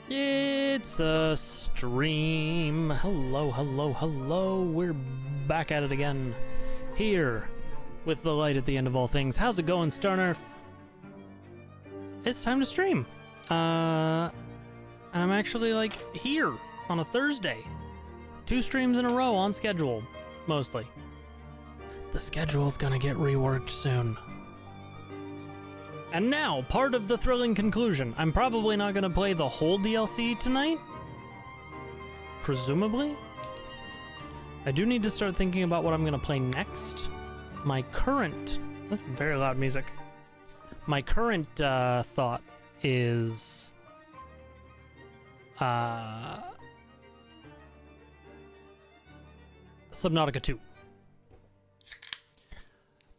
It's a stream. Hello, hello, hello. We're back at it again. Here, with the light at the end of all things. How's it going, Starnerf? It's time to stream. I'm actually, here on a Thursday. 2 streams in a row on schedule, mostly. The schedule's gonna get reworked soon. And now, part of the thrilling conclusion. I'm probably not gonna play the whole DLC tonight. Presumably. I do need to start thinking about what I'm gonna play next. My current... That's very loud music. My current thought is... Subnautica 2.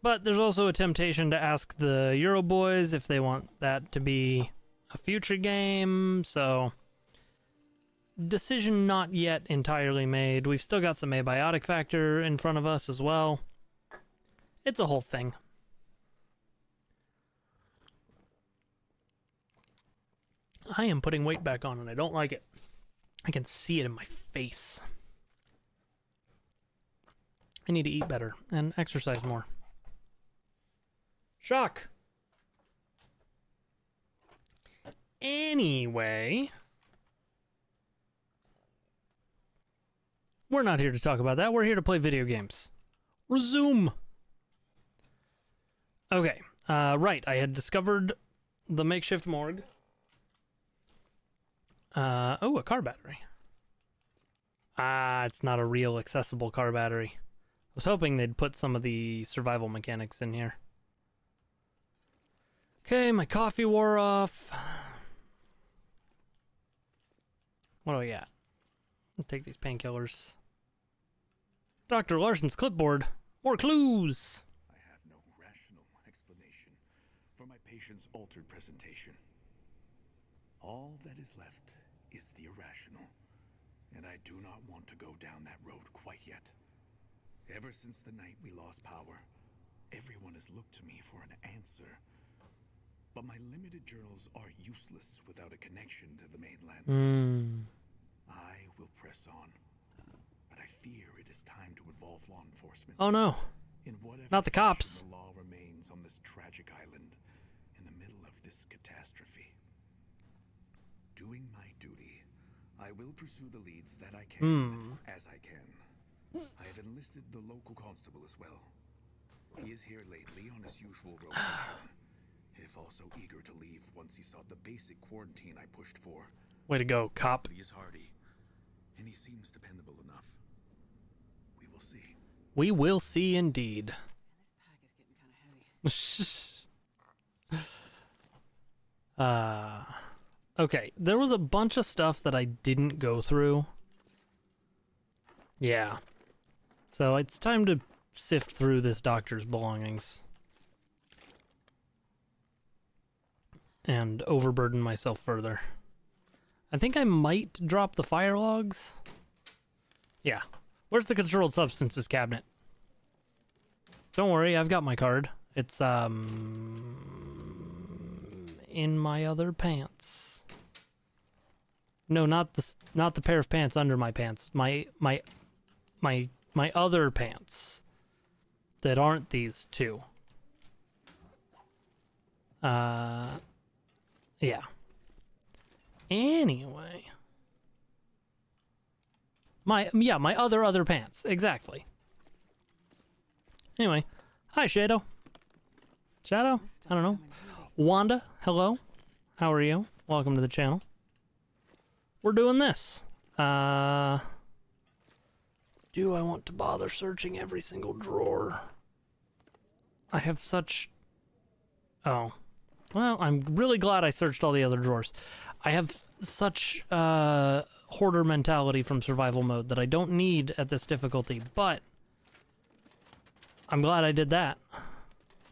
But there's also a temptation to ask the Euro boys if they want that to be a future game, so... Decision not yet entirely made. We've still got some abiotic factor in front of us as well. It's a whole thing. I am putting weight back on and I don't like it. I can see it in my face. I need to eat better and exercise more. Shock. Anyway, we're not here to talk about that. We're here to play video games. Resume. Okay, right. I had discovered the makeshift morgue. Oh, a car battery. It's not a real accessible car battery. I was hoping they'd put some of the survival mechanics in here. Okay, my coffee wore off. What do I got? I'll take these painkillers. Dr. Larson's clipboard. More clues. I have no rational explanation for my patient's altered presentation. All that is left is the irrational, and I do not want to go down that road quite yet. Ever since the night we lost power, everyone has looked to me for an answer. But my limited journals are useless without a connection to the mainland. I will press on, but I fear it is time to involve law enforcement. Oh no, not the cops. The law remains on this tragic island in the middle of this catastrophe. Doing my duty, I will pursue the leads that I can, as I can. I have enlisted the local constable as well. He is here lately on his usual rotation. If also eager to leave once he saw the basic quarantine I pushed for. Way to go, cop. But he is hardy, and he seems dependable enough. We will see. We will see indeed. This pack is getting kind of heavy. Okay, there was a bunch of stuff that I didn't go through. Yeah. So it's time to sift through this doctor's belongings. And overburden myself further. I think I might drop the fire logs. Yeah. Where's the controlled substances cabinet? Don't worry, I've got my card. It's in my other pants. No, not the pair of pants under my pants. My other pants that aren't these two. Yeah. Anyway. My other pants. Exactly. Anyway. Hi, Shadow. Shadow? I don't know. Wanda, hello. How are you? Welcome to the channel. We're doing this. Do I want to bother searching every single drawer? I have such... Oh. Well, I'm really glad I searched all the other drawers. I have such hoarder mentality from survival mode that I don't need at this difficulty, but I'm glad I did that.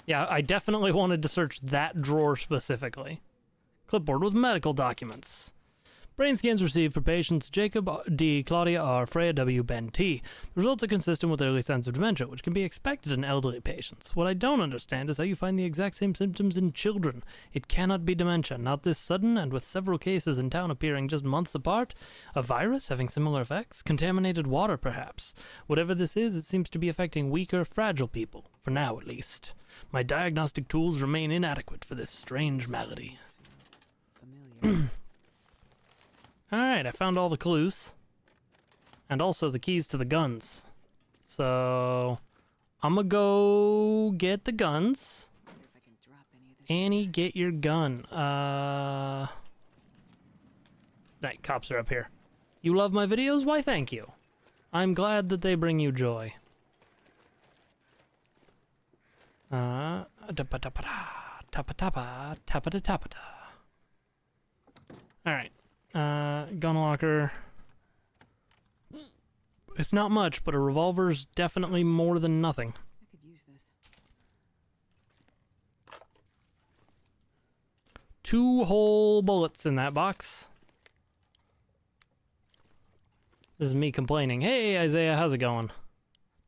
Yeah, I definitely wanted to search that drawer specifically. Clipboard with medical documents. Brain scans received for patients Jacob D. Claudia R. Freya W. Ben T. The results are consistent with early signs of dementia, which can be expected in elderly patients. What I don't understand is how you find the exact same symptoms in children. It cannot be dementia, not this sudden, and with several cases in town appearing just months apart. A virus having similar effects? Contaminated water, perhaps. Whatever this is, it seems to be affecting weaker, fragile people. For now, at least. My diagnostic tools remain inadequate for this strange malady. Familiar. Alright, I found all the clues. And also the keys to the guns. So, I'm gonna go get the guns. Wonder if I can drop any of this. Annie, get your gun. Right, cops are up here. You love my videos? Why, thank you. I'm glad that they bring you joy. Alright. Gun locker. It's not much, but a revolver's definitely more than nothing. I could use this. 2 whole bullets in that box. This is me complaining. Hey, Isaiah, how's it going?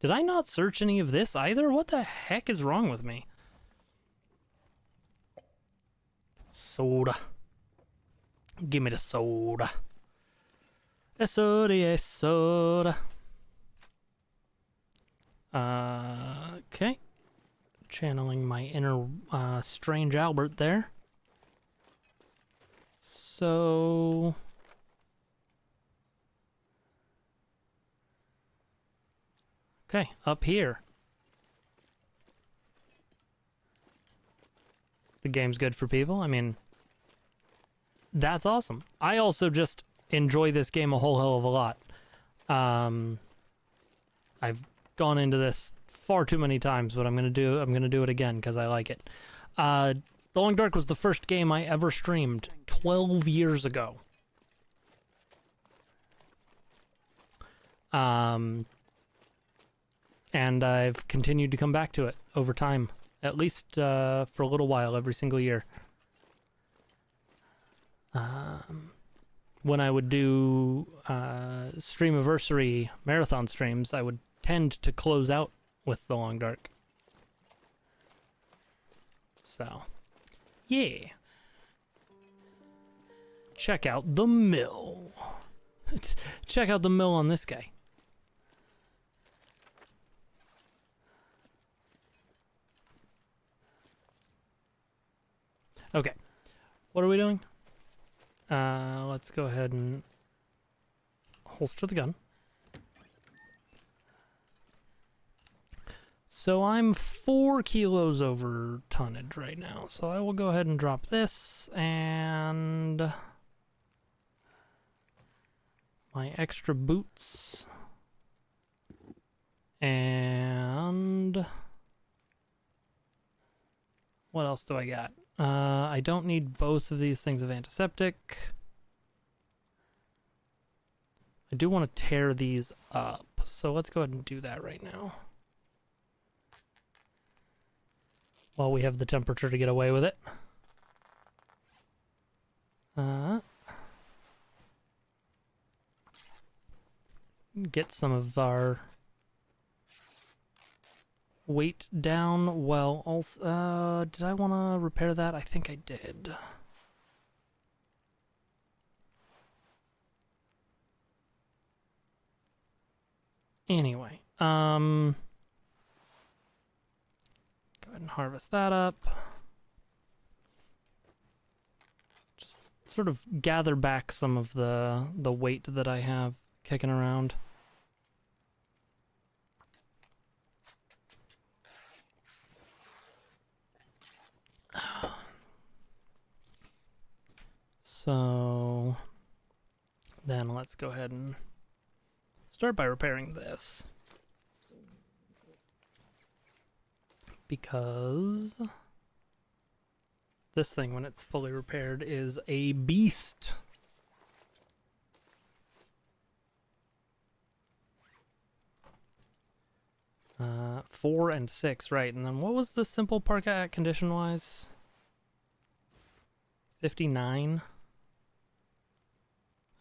Did I not search any of this either? What the heck is wrong with me? Soda. Give me the soda. A soda, a soda. Okay. Channeling my inner strange Albert there. So... Okay, up here. The game's good for people. I mean, that's awesome. I also just enjoy this game a whole hell of a lot. I've gone into this far too many times, but I'm gonna do it again because I like it. The Long Dark was the first game I ever streamed 12 years ago. And I've continued to come back to it over time, at least for a little while every single year. When I would do Streamiversary marathon streams, I would tend to close out with The Long Dark. So, yeah. Check out the mill. Check out the mill on this guy. Okay, what are we doing? Let's go ahead and holster the gun. So I'm 4 kilos over tonnage right now, so I will go ahead and drop this, and my extra boots, and what else do I got? I don't need both of these things of antiseptic. I do want to tear these up, so let's go ahead and do that right now. While we have the temperature to get away with it. Get some of our weight down. Well, also, did I want to repair that? I think I did. Anyway, go ahead and harvest that up. Just sort of gather back some of the weight that I have kicking around. So then let's go ahead and start by repairing this. Because this thing, when it's fully repaired, is a beast. Uh, 4 and 6, right. And then what was the simple parka at condition-wise? 59?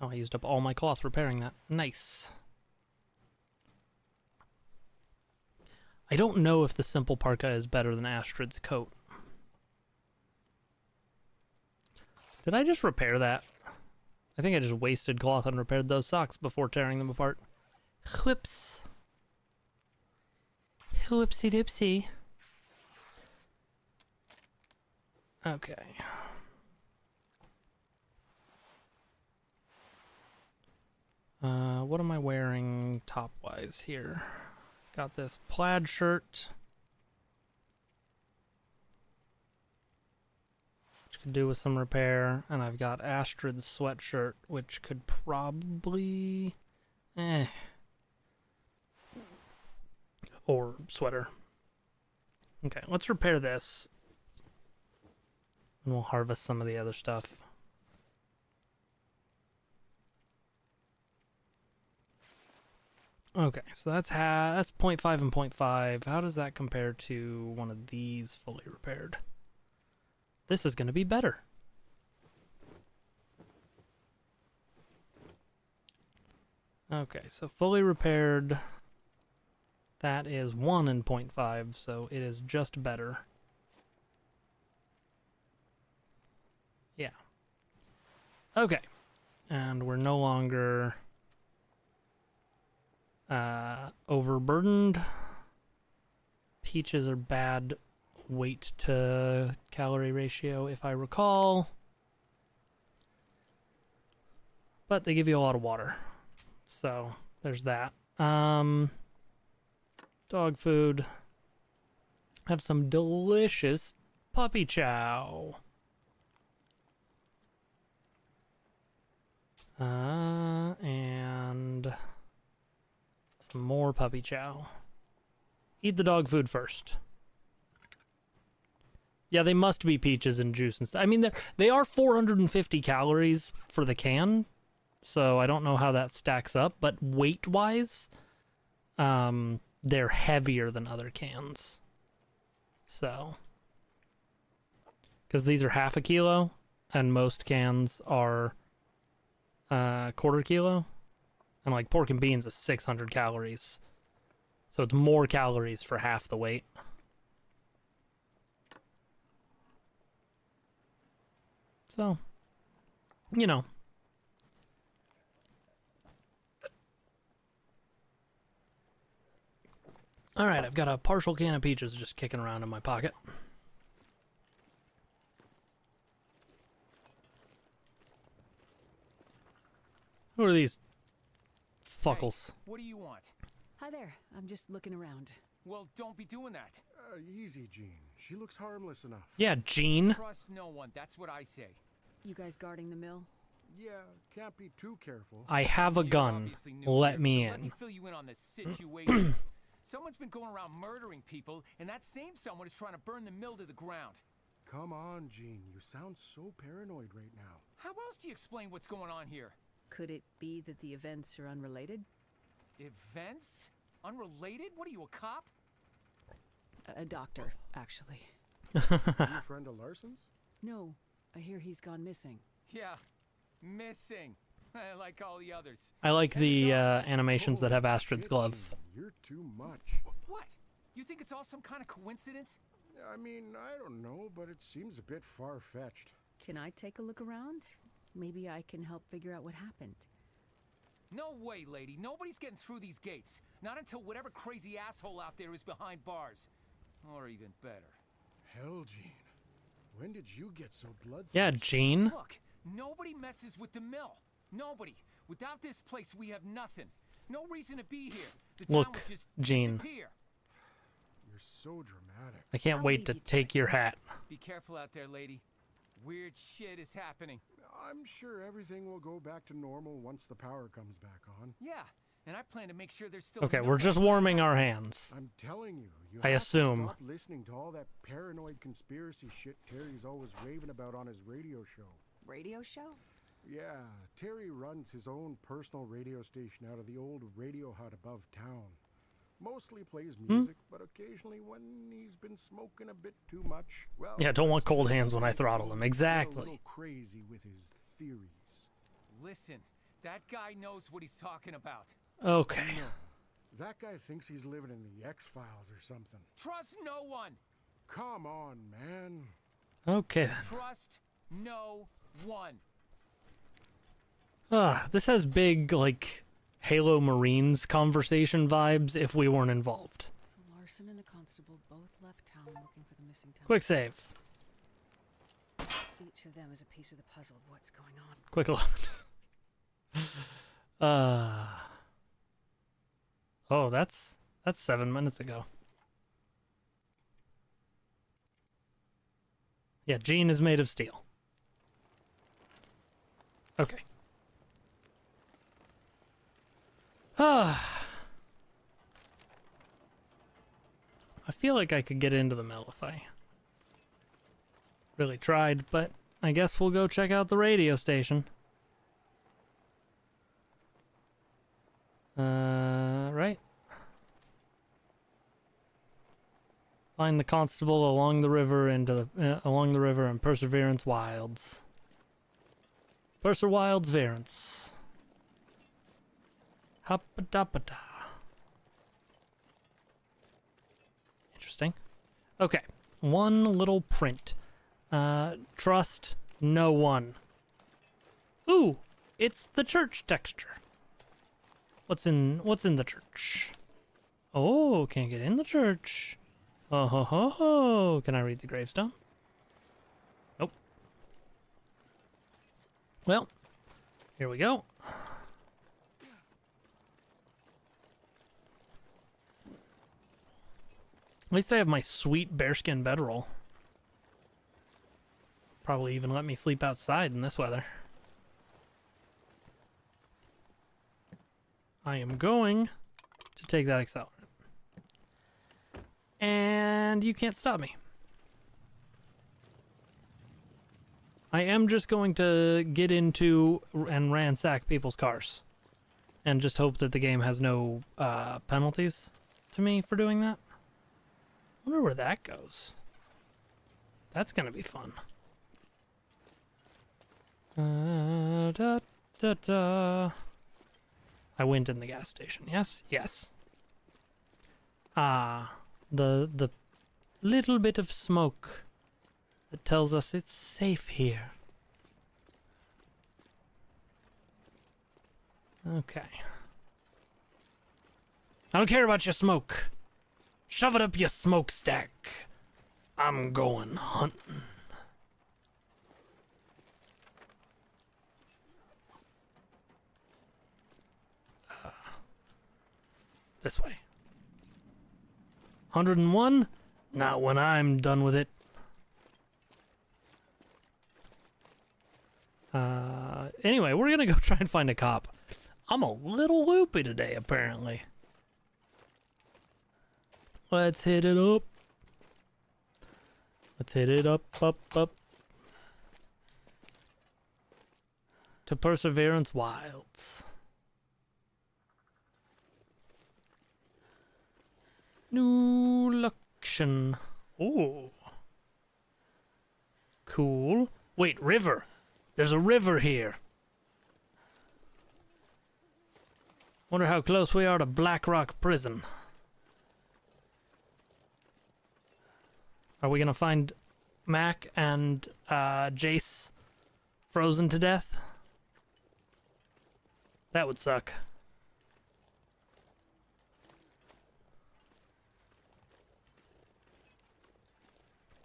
Oh, I used up all my cloth repairing that. Nice. I don't know if the simple parka is better than Astrid's coat. Did I just repair that? I think I just wasted cloth and repaired those socks before tearing them apart. Whoops. Whoopsie doopsie. Okay. What am I wearing top-wise here? Got this plaid shirt, which could do with some repair, and I've got Astrid's sweatshirt, which could probably... or sweater. Okay, let's repair this. And we'll harvest some of the other stuff. Okay, so that's 0.5 and 0.5. How does that compare to one of these fully repaired? This is going to be better. Okay, so fully repaired, that is 1 and 0.5, so it is just better. Yeah. Okay, and we're no longer overburdened. Peaches are bad weight to calorie ratio, if I recall. But they give you a lot of water. So, there's that. Dog food. Have some delicious puppy chow. And some more puppy chow. Eat the dog food first. Yeah, they must be peaches and juice and stuff. I mean, they are 450 calories for the can, so I don't know how that stacks up. But weight-wise, they're heavier than other cans. So, because these are half a kilo, and most cans are quarter kilo. And like pork and beans is 600 calories. So it's more calories for half the weight. So, you know. Alright, I've got a partial can of peaches just kicking around in my pocket. Who are these fuckles? Hey, what do you want? Hi there. I'm just looking around. Well, don't be doing that. Easy, Jean. She looks harmless enough. Yeah, Jean. Trust no one. That's what I say. You guys guarding the mill? Yeah, can't be too careful. I have a You're gun. obviously new Let here, me so Let me in. fill you in on this situation. Someone's been going around murdering people, and that same someone is trying to burn the mill to the ground. Come on, Jean. You sound so paranoid right now. How else do you explain what's going on here? Could it be that the events are unrelated? Events? Unrelated? What are you, a cop? A doctor, actually. Are you a friend of Larson's? No, I hear he's gone missing. Yeah, missing. Like all the others. I like the animations that have Holy Astrid's shit, glove. Jean, you're too much. What? You think it's all some kind of coincidence? I mean, I don't know, but it seems a bit far-fetched. Can I take a look around? Maybe I can help figure out what happened. No way, lady. Nobody's getting through these gates. Not until whatever crazy asshole out there is behind bars. Or even better. Hell, Jean. When did you get so bloodthirsty? Yeah, Jean. Look, nobody messes with the mill. Nobody. Without this place, we have nothing. No reason to be here. The town Look, would just Jean. disappear. You're so dramatic. I can't I'll wait leave to you to take it. your hat. Be careful out there, lady. Weird shit is happening. I'm sure everything will go back to normal once the power comes back on. Yeah, and I plan to make sure there's still Okay, enough we're just of them warming our around. hands. I'm telling you, you I have assume. to stop listening to all that paranoid conspiracy shit Terry's always raving about on his radio show. Radio show? Yeah, Terry runs his own personal radio station out of the old radio hut above town. Mostly plays music, but occasionally when he's been smoking a bit too much, well... Yeah, don't want let's cold just hands when I say throttle him. he's a Exactly. little crazy with his theories. Listen, That guy knows what he's talking about. Okay. That guy thinks he's living in the X-Files or something. Trust no one. Come on, man. Okay then. Trust no one. This has big, like, Halo Marines conversation vibes if we weren't involved. So Larson and the constable both left town looking for the missing telephone. Quick save. Each of them is a piece of the puzzle of what's going on. Quick load. Oh, that's 7 minutes ago. Yeah, Jean is made of steel. Okay. I feel like I could get into the mill if I really tried, but I guess we'll go check out the radio station. Right. Find the constable along the river and Perseverance Wilds. Wilds Verance. Hoppa-doppa-da. Interesting. Okay. One little print. Trust no one. Ooh, it's the church texture. What's in the church? Oh, can't get in the church. Oh ho ho ho. Can I read the gravestone? Nope. Well, here we go. At least I have my sweet bearskin bedroll. Probably even let me sleep outside in this weather. I am going to take that accelerant. And you can't stop me. I am just going to get into and ransack people's cars. And just hope that the game has no penalties to me for doing that. I wonder where that goes. That's gonna be fun. Da, da, da. I went in the gas station. Yes, yes. The little bit of smoke that tells us it's safe here. Okay. I don't care about your smoke. Shove it up your smokestack. I'm going hunting. This way. 101? Not when I'm done with it. Anyway, we're gonna go try and find a cop. I'm a little loopy today, apparently. Let's hit it up. Let's hit it up, up, up. To Perseverance Wilds. New location. Ooh. Cool. Wait, river. There's a river here. Wonder how close we are to Black Rock Prison. Are we gonna find Mac and Jace frozen to death? That would suck.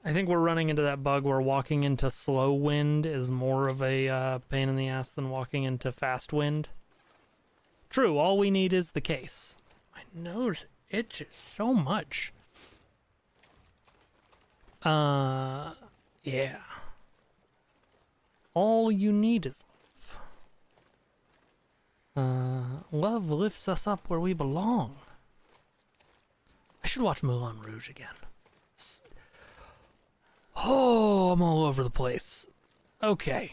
I think we're running into that bug where walking into slow wind is more of a pain in the ass than walking into fast wind. True, all we need is the case. My nose itches so much. Yeah. All you need is love. Love lifts us up where we belong. I should watch Moulin Rouge again. Oh, I'm all over the place. Okay.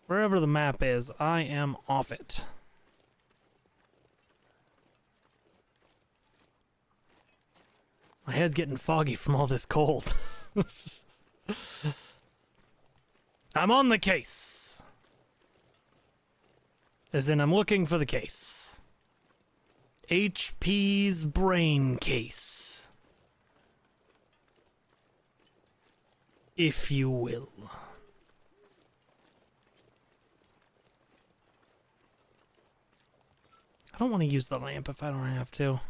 Wherever the map is, I am off it. My head's getting foggy from all this cold. I'm on the case. As in, I'm looking for the case. HP's brain case. If you will. I don't want to use the lamp if I don't have to.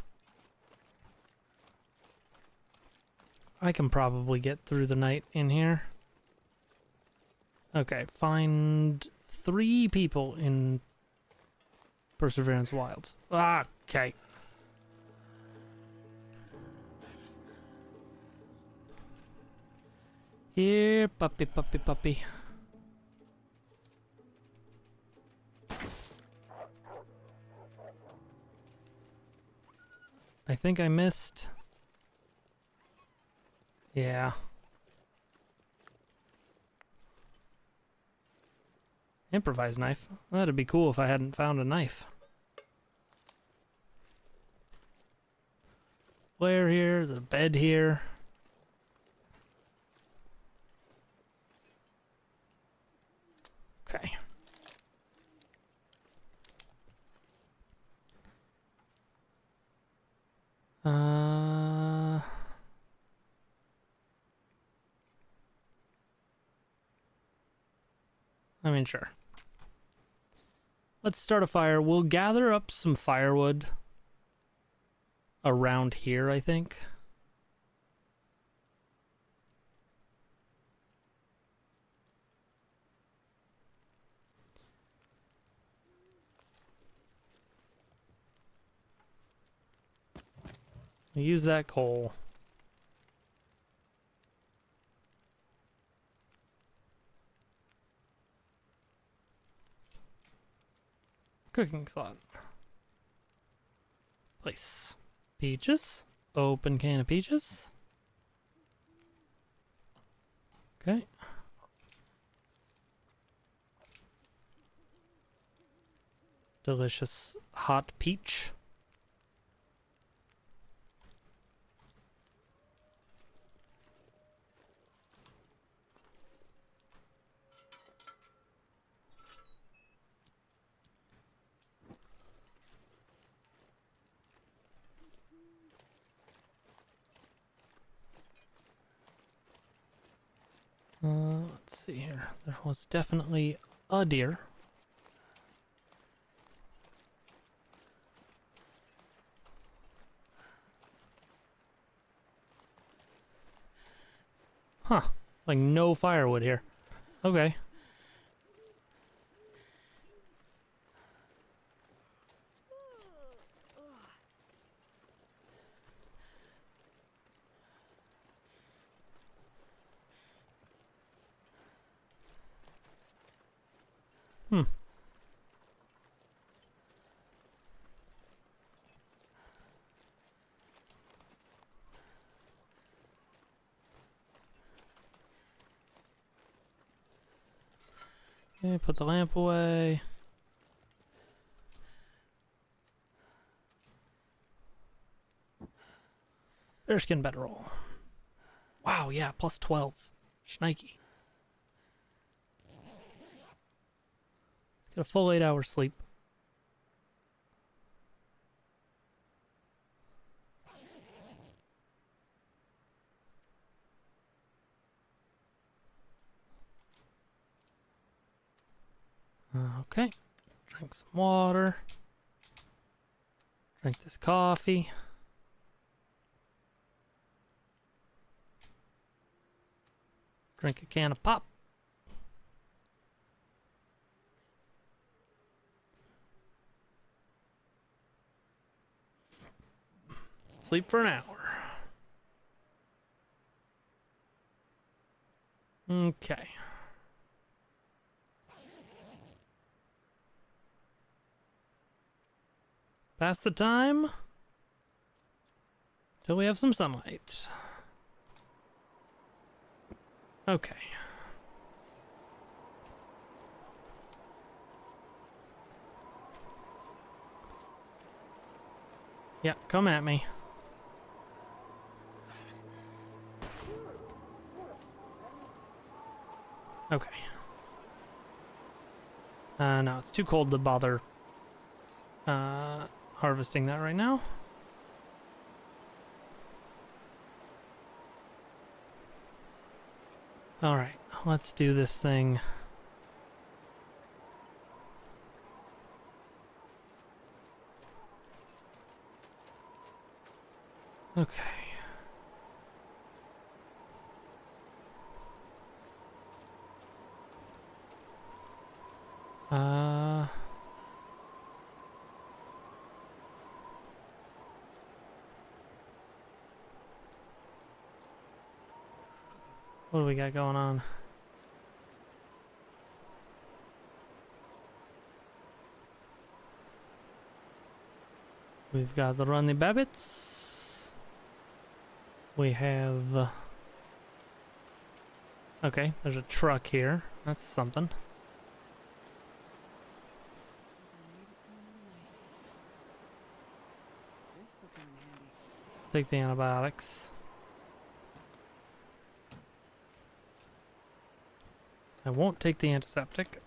I can probably get through the night in here. Okay, find 3 people in Perseverance Wilds. Ah, okay. Here, puppy, puppy, puppy. I think I missed. Yeah. Improvised knife. That'd be cool if I hadn't found a knife. Flare here, there's a bed here. Okay. I mean, sure. Let's start a fire. We'll gather up some firewood around here, I think. We'll use that coal. Cooking slot. Place. Peaches. Open can of peaches. Okay. Delicious hot peach. Let's see here. There was definitely a deer. Huh. Like no firewood here. Okay. Hmm. Okay, put the lamp away. Bearskin bedroll. Wow, yeah, plus 12. Schnikey. Let's get a full 8 hours sleep. Okay. Drink some water. Drink this coffee. Drink a can of pop. Sleep for an hour. Okay. Pass the time till we have some sunlight. Okay. Yeah, come at me. Okay. No, it's too cold to bother harvesting that right now. Alright, let's do this thing. Okay. What do we got going on? We've got the Runny Babbits. We have... okay, there's a truck here. That's something. Take the antibiotics. I won't take the antiseptic.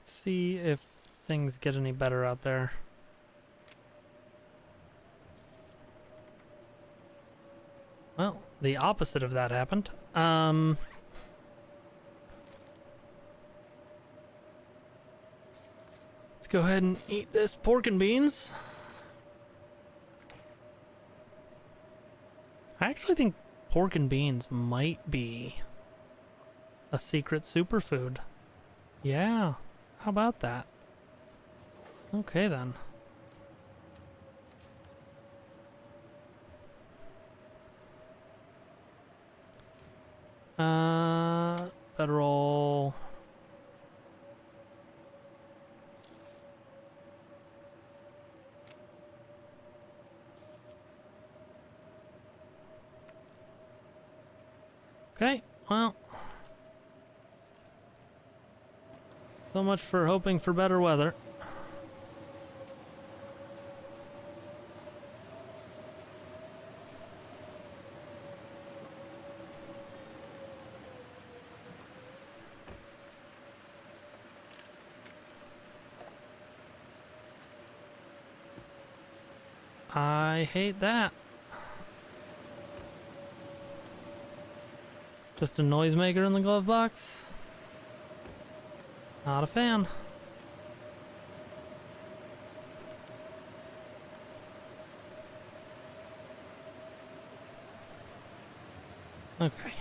See if things get any better out there. Well, the opposite of that happened. Let's go ahead and eat this pork and beans. I actually think pork and beans might be a secret superfood. Yeah, how about that? Okay then. Federal. Okay, well. So much for hoping for better weather. I hate that. Just a noisemaker in the glove box? Not a fan. Okay.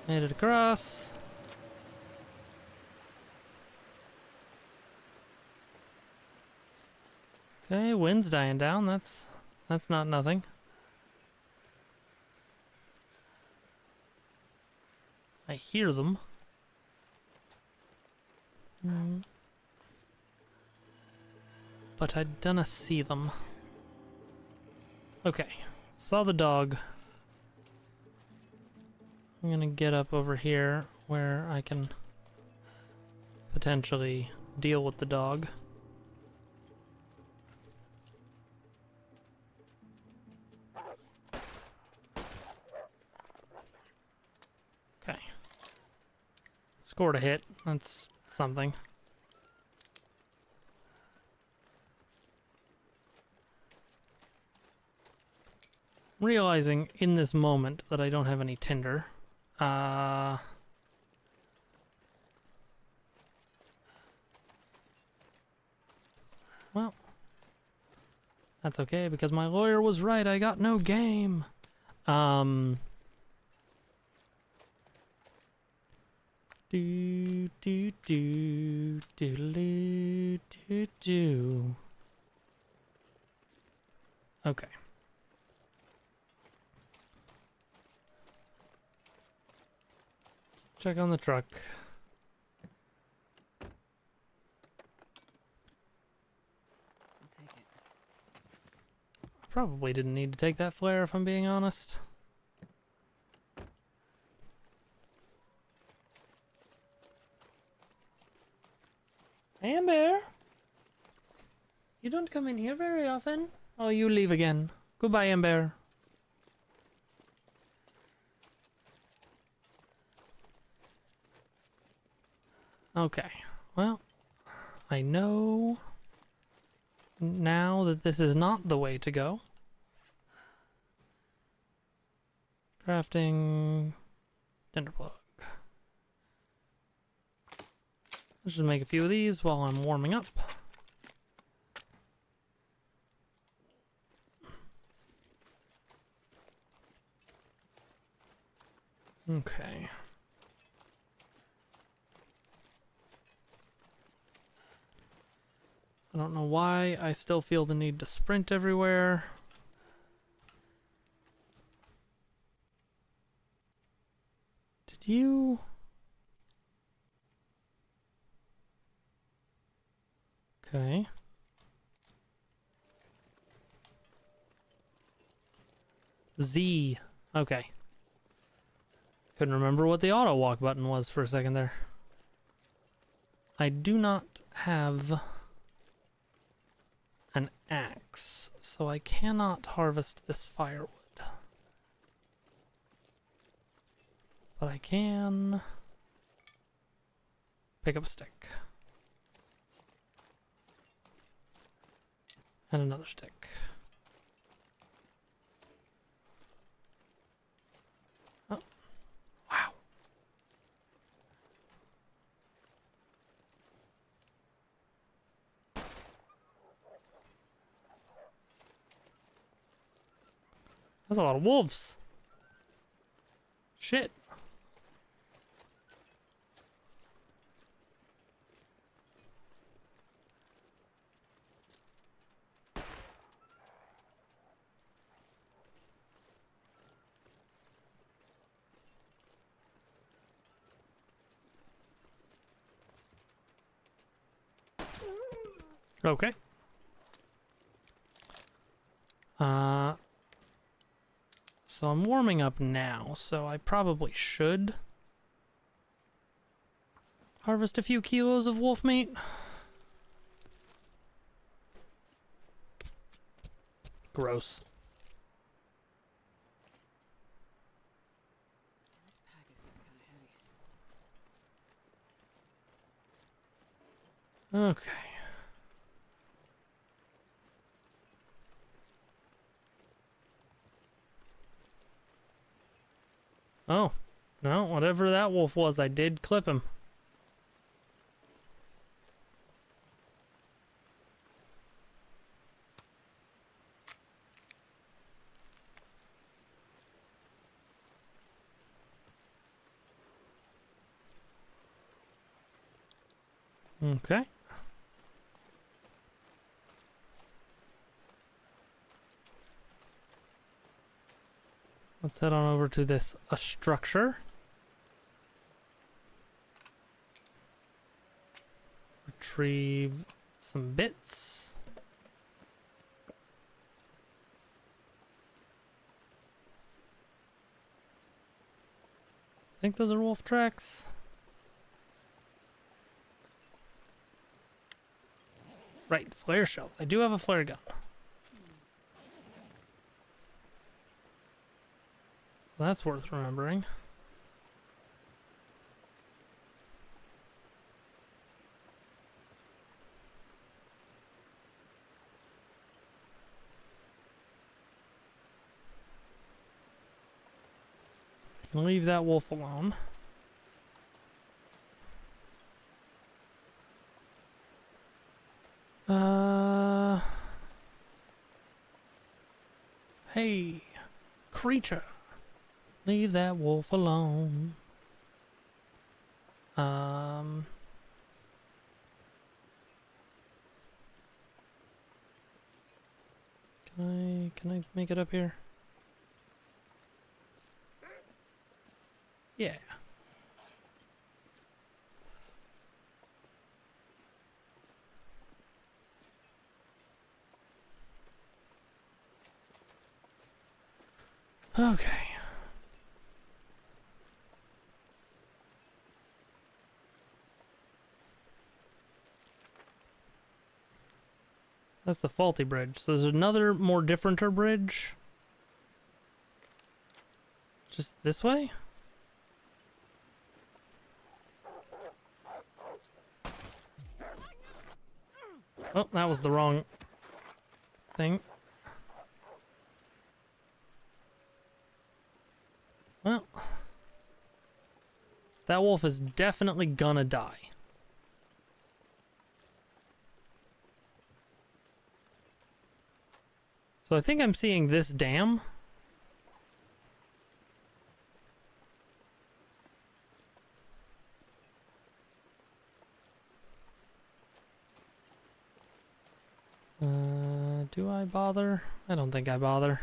Made it across. Okay, wind's dying down. That's not nothing. I hear them. But I dunna see them. Okay, saw the dog. I'm gonna get up over here where I can potentially deal with the dog. Okay. Scored a hit. That's something. Realizing in this moment that I don't have any tinder. Well, that's okay because my lawyer was right. I got no game. Do do do do do do. Okay. Check on the truck. I'll take it. I probably didn't need to take that flare if I'm being honest. Amber? You don't come in here very often. Oh, you leave again. Goodbye, Ember. Okay, well, I know now that this is not the way to go. Crafting tinderplug. Let's just make a few of these while I'm warming up. Okay. I don't know why I still feel the need to sprint everywhere. Did you... Okay. Z. Okay. Couldn't remember what the auto walk button was for a second there. I do not have an axe, so I cannot harvest this firewood. But I can pick up a stick. And another stick. Oh. Wow. That's a lot of wolves. Shit. Okay. So I'm warming up now, so I probably should harvest a few kilos of wolf meat. Gross. This pack is getting kind of heavy. Okay. Oh, no, whatever that wolf was, I did clip him. Okay. Let's head on over to this structure. Retrieve some bits. I think those are wolf tracks. Right, flare shells. I do have a flare gun. That's worth remembering. I can leave that wolf alone. Hey, creature. Leave that wolf alone. Can I make it up here? Yeah. Okay. That's the faulty bridge. So there's another more differenter bridge. Just this way? Oh, that was the wrong thing. Well, that wolf is definitely gonna die. So I think I'm seeing this dam. Do I bother? I don't think I bother.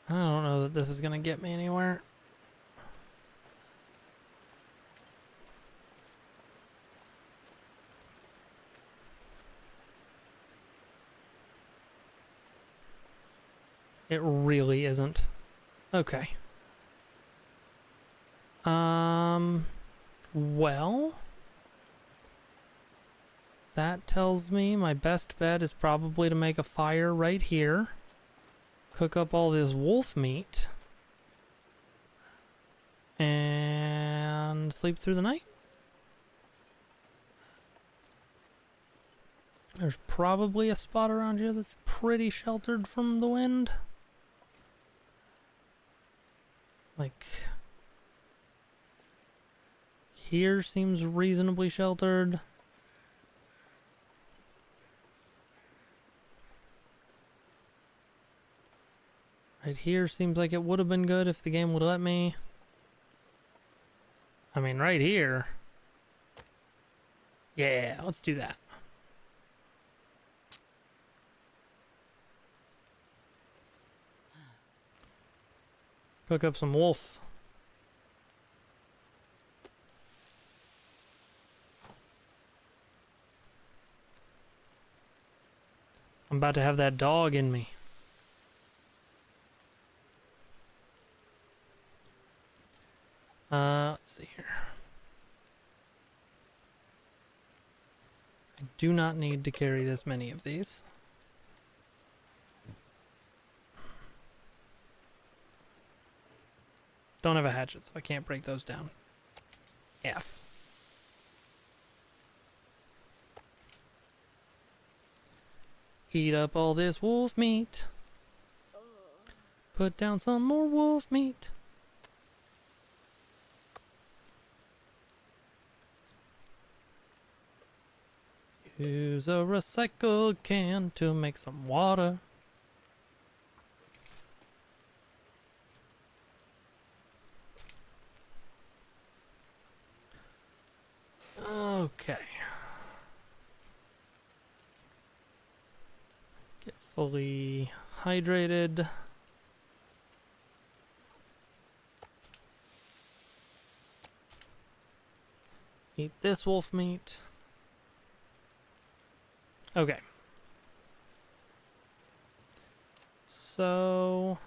I don't know that this is gonna get me anywhere. It really isn't. Okay. Well, that tells me my best bet is probably to make a fire right here. Cook up all this wolf meat. And sleep through the night. There's probably a spot around here that's pretty sheltered from the wind. Like, here seems reasonably sheltered. Right here seems like it would have been good if the game would let me. I mean, right here. Yeah, let's do that. Cook up some wolf. I'm about to have that dog in me. Let's see here. I do not need to carry this many of these. Don't have a hatchet, so I can't break those down. F. Eat up all this wolf meat. Put down some more wolf meat. Use a recycled can to make some water. Okay. Get fully hydrated. Eat this wolf meat. Okay. So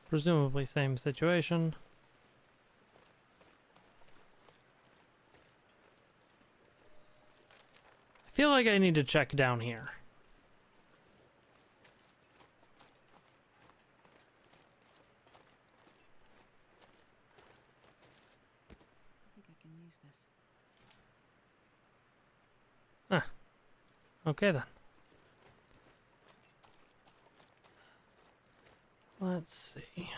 presumably same situation. I feel like I need to check down here. I think I can use this. Okay then. Let's see.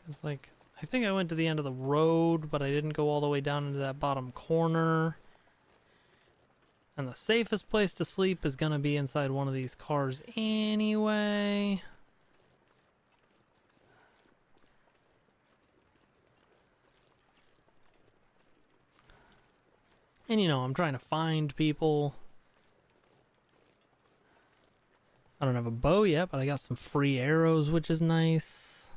It's like, I think I went to the end of the road, but I didn't go all the way down into that bottom corner. And the safest place to sleep is gonna be inside one of these cars anyway. And you know, I'm trying to find people. I don't have a bow yet, but I got some free arrows, which is nice.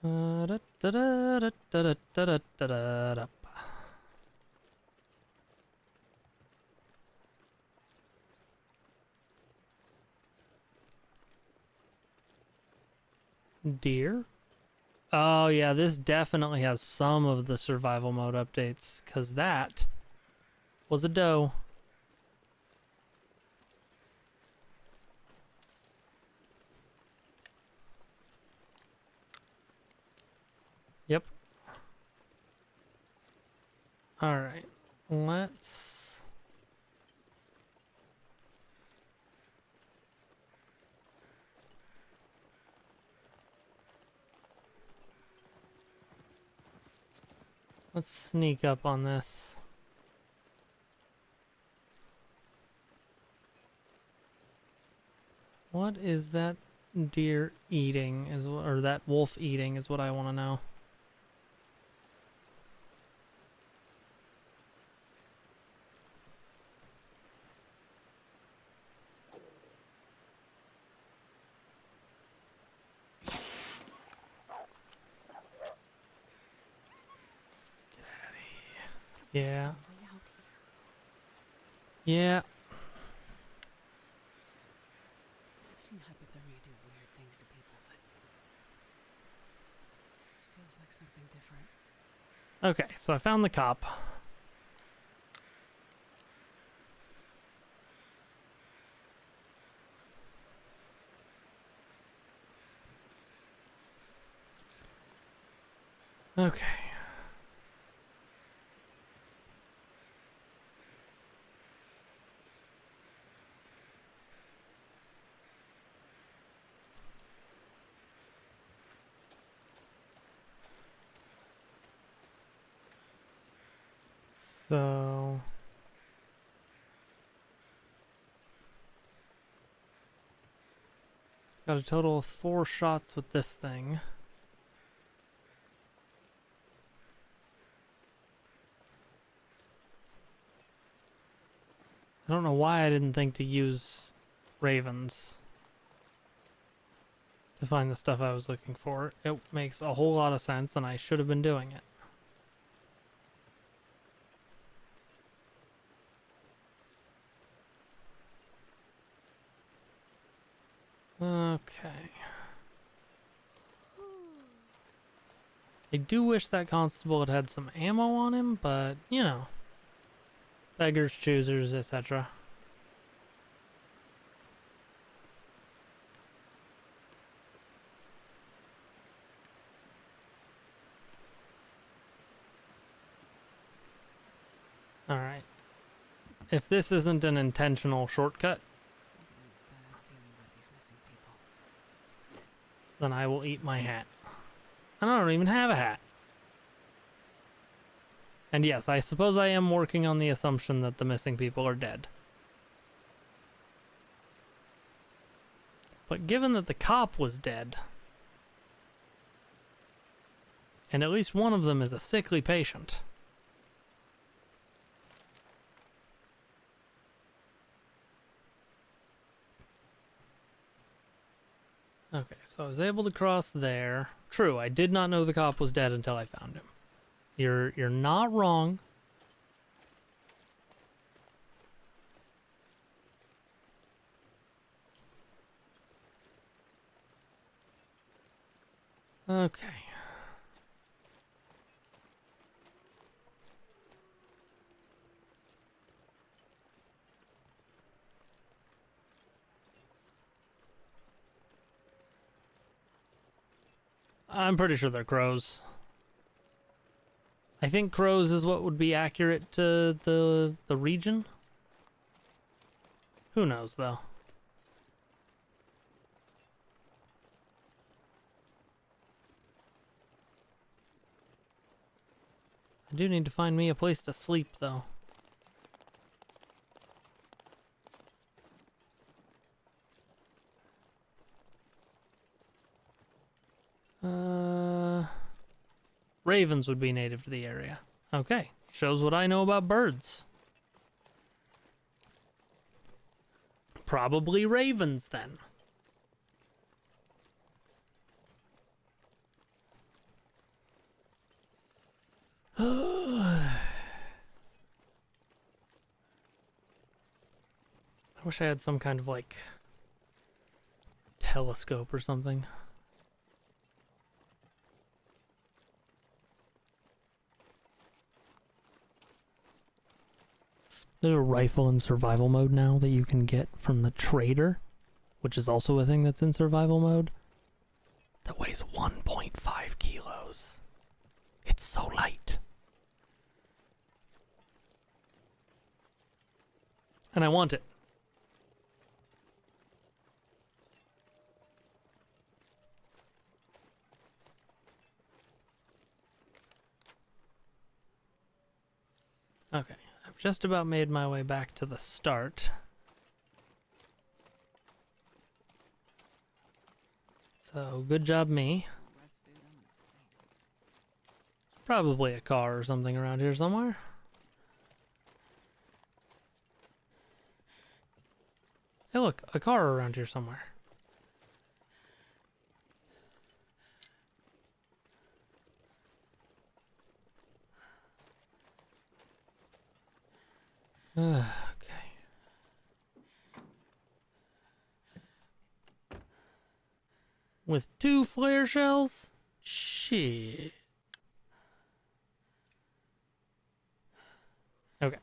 Da-da-da-da-da-da-da-da-da. Deer? Oh yeah, this definitely has some of the survival mode updates, because that was a doe. Yep. Alright, let's... Let's sneak up on this. What is that deer eating, or that wolf eating is what I want to know. Yeah. Yeah. I've seen hypothermia do weird things to people, but this feels like something different. Okay, so I found the cop. Okay. So... got a total of 4 shots with this thing. I don't know why I didn't think to use ravens to find the stuff I was looking for. It makes a whole lot of sense, and I should have been doing it. Okay. I do wish that constable had had some ammo on him, but, you know. Beggars, choosers, etc. Alright. If this isn't an intentional shortcut, Bad feeling about these missing people. then I will eat my hat. And I don't even have a hat. And yes, I suppose I am working on the assumption that the missing people are dead. But given that the cop was dead, and at least one of them is a sickly patient, okay, so I was able to cross there. True, I did not know the cop was dead until I found him. You're not wrong. Okay. I'm pretty sure they're crows. I think crows is what would be accurate to the region. Who knows, though? I do need to find me a place to sleep, though. Ravens would be native to the area. Okay, Shows what I know about birds. Probably ravens, then. I wish I had some kind of, like, telescope or something. There's a rifle in survival mode now that you can get from the trader, which is also a thing that's in survival mode, that weighs 1.5 kilos. It's so light. And I want it. Okay, I've just about made my way back to the start. So, good job me. Probably a car or something around here somewhere. Hey look, a car around here somewhere. Okay. With 2 flare shells? Shit. Okay.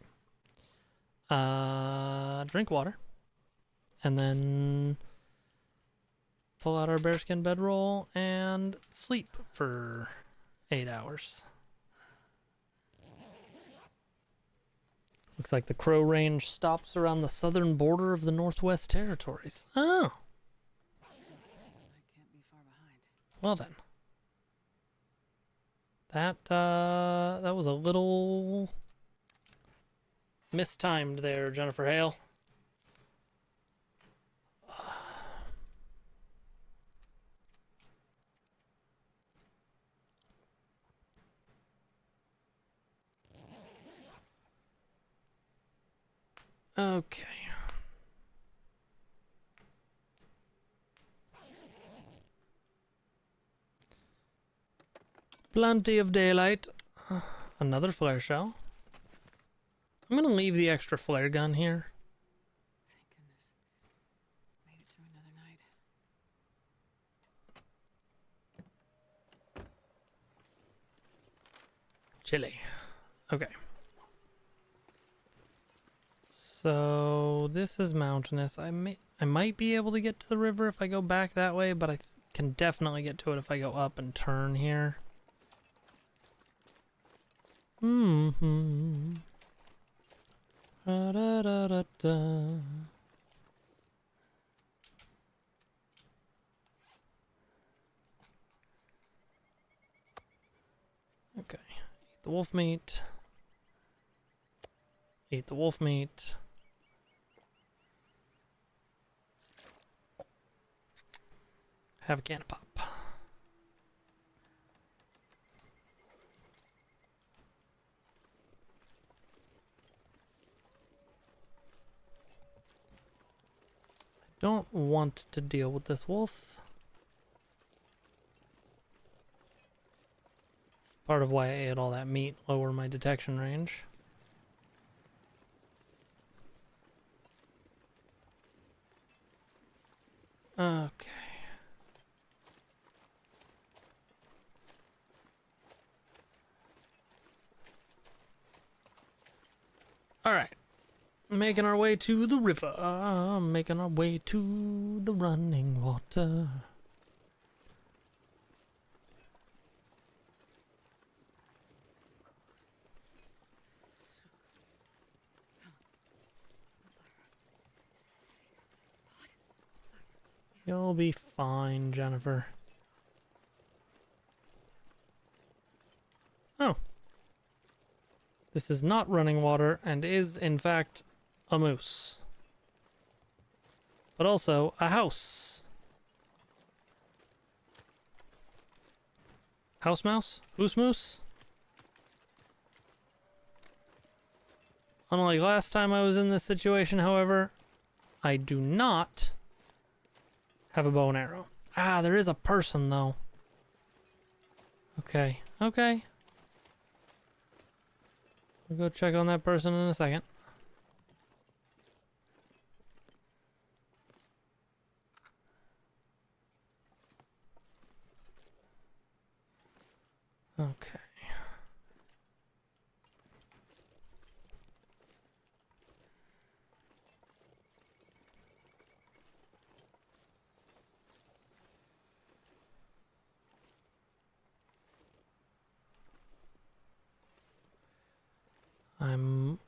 Drink water. And then pull out our bearskin bedroll and sleep for 8 hours. Looks like the Crow Range stops around the southern border of the Northwest Territories. Oh. Well then. That was a little mistimed there, Jennifer Hale. Okay. Plenty of daylight. Another flare shell. I'm gonna leave the extra flare gun here. Thank goodness. Made it through another night. Chilly. Okay. So this is mountainous. I might be able to get to the river if I go back that way, but I can definitely get to it if I go up and turn here. Mm-hmm. Da-da-da-da-da. Okay. Eat the wolf meat. Eat the wolf meat. Have a can of pop. Don't want to deal with this wolf. Part of why I ate all that meat, lower my detection range. Okay. All right. Making our way to the river. Making our way to the running water. You'll be fine, Jennifer. Oh. This is not running water and is, in fact, a moose. But also a house. House mouse? Hoose moose? Unlike last time I was in this situation, however, I do not have a bow and arrow. Ah, there is a person, though. Okay, okay. We'll go check on that person in a second. Okay. I'm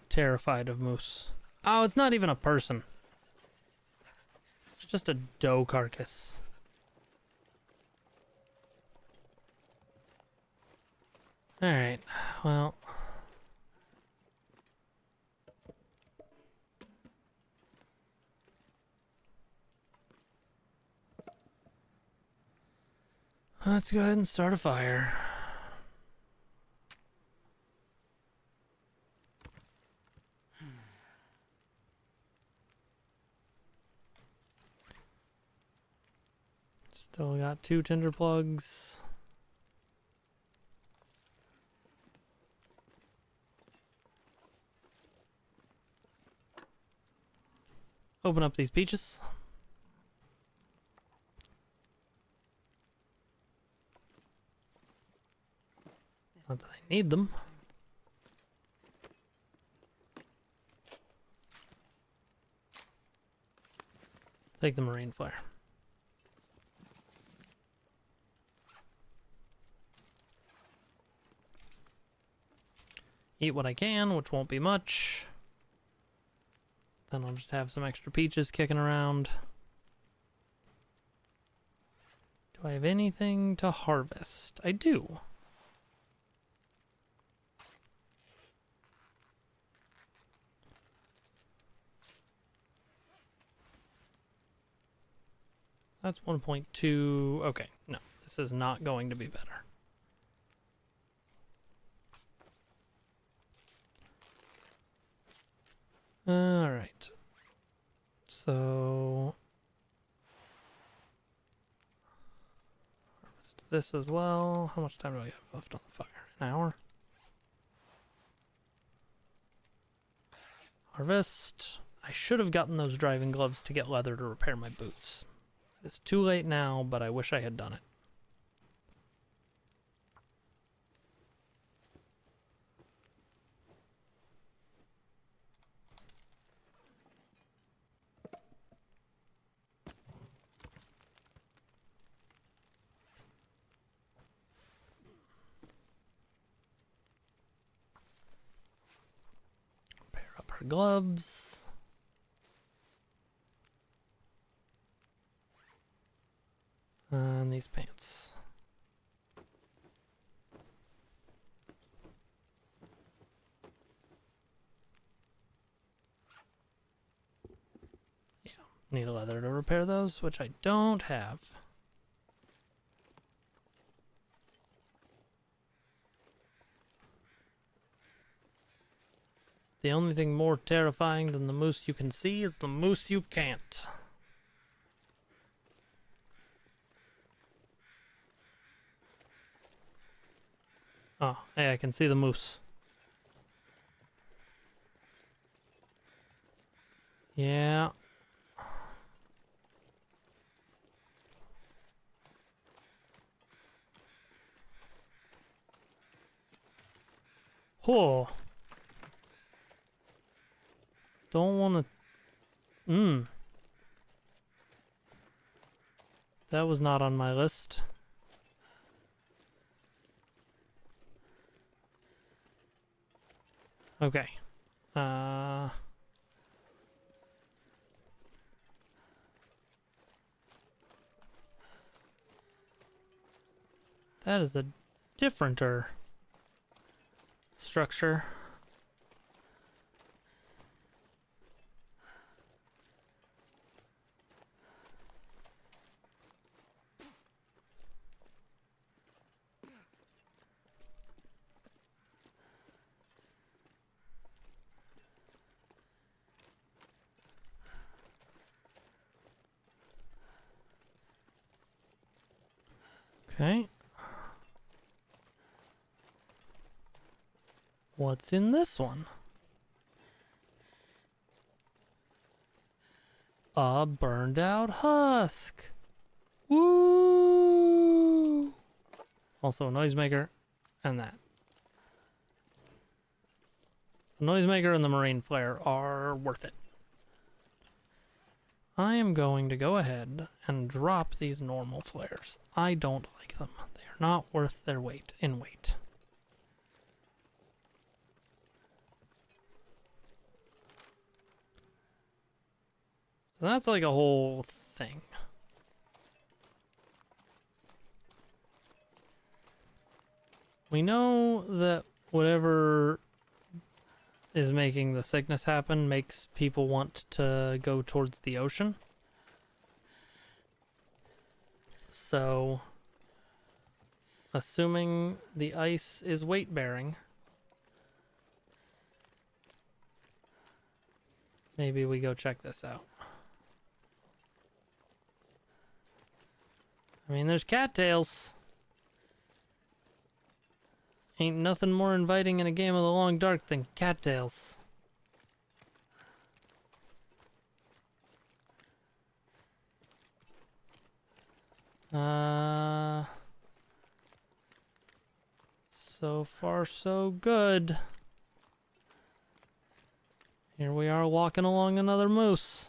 terrified of moose. Oh, it's not even a person. It's just a doe carcass. Alright, well. Let's go ahead and start a fire. Still got 2 tinder plugs. Open up these peaches. Not that I need them. Take the marine flare. Eat what I can, which won't be much. Then I'll just have some extra peaches kicking around. Do I have anything to harvest? I do. That's 1.2. Okay, no, this is not going to be better. All right. So harvest this as well. How much time do I have left on the fire? An hour? Harvest. I should have gotten those driving gloves to get leather to repair my boots. It's too late now, but I wish I had done it. Repair up her gloves. And these pants. Yeah, need a leather to repair those, which I don't have. The only thing more terrifying than the moose you can see is the moose you can't. Oh, hey, I can see the moose. Yeah. Oh. Don't want to... That was not on my list. Okay. That is a differenter structure. Okay. What's in this one? A burned out husk. Woo! Also a noisemaker and that. The noisemaker and the marine flare are worth it. I am going to go ahead and drop these normal flares. I don't like them. They are not worth their weight in weight. So that's like a whole thing. We know that whatever is making the sickness happen makes people want to go towards the ocean. So, assuming the ice is weight bearing, maybe we go check this out. I mean, there's cattails. Ain't nothing more inviting in a game of the long dark than cattails. So far so good. Here we are walking along another moose.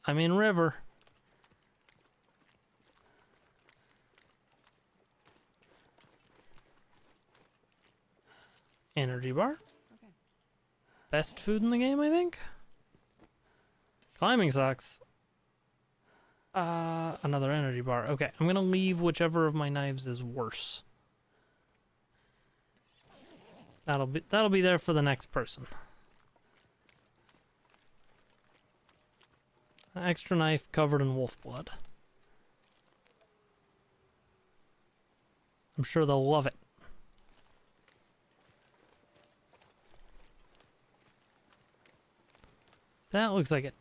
I mean river. Energy bar. Okay. Best food in the game, I think. Climbing socks. Another energy bar. Okay, I'm gonna leave whichever of my knives is worse. That'll be there for the next person. An extra knife covered in wolf blood. I'm sure they'll love it. That looks like it.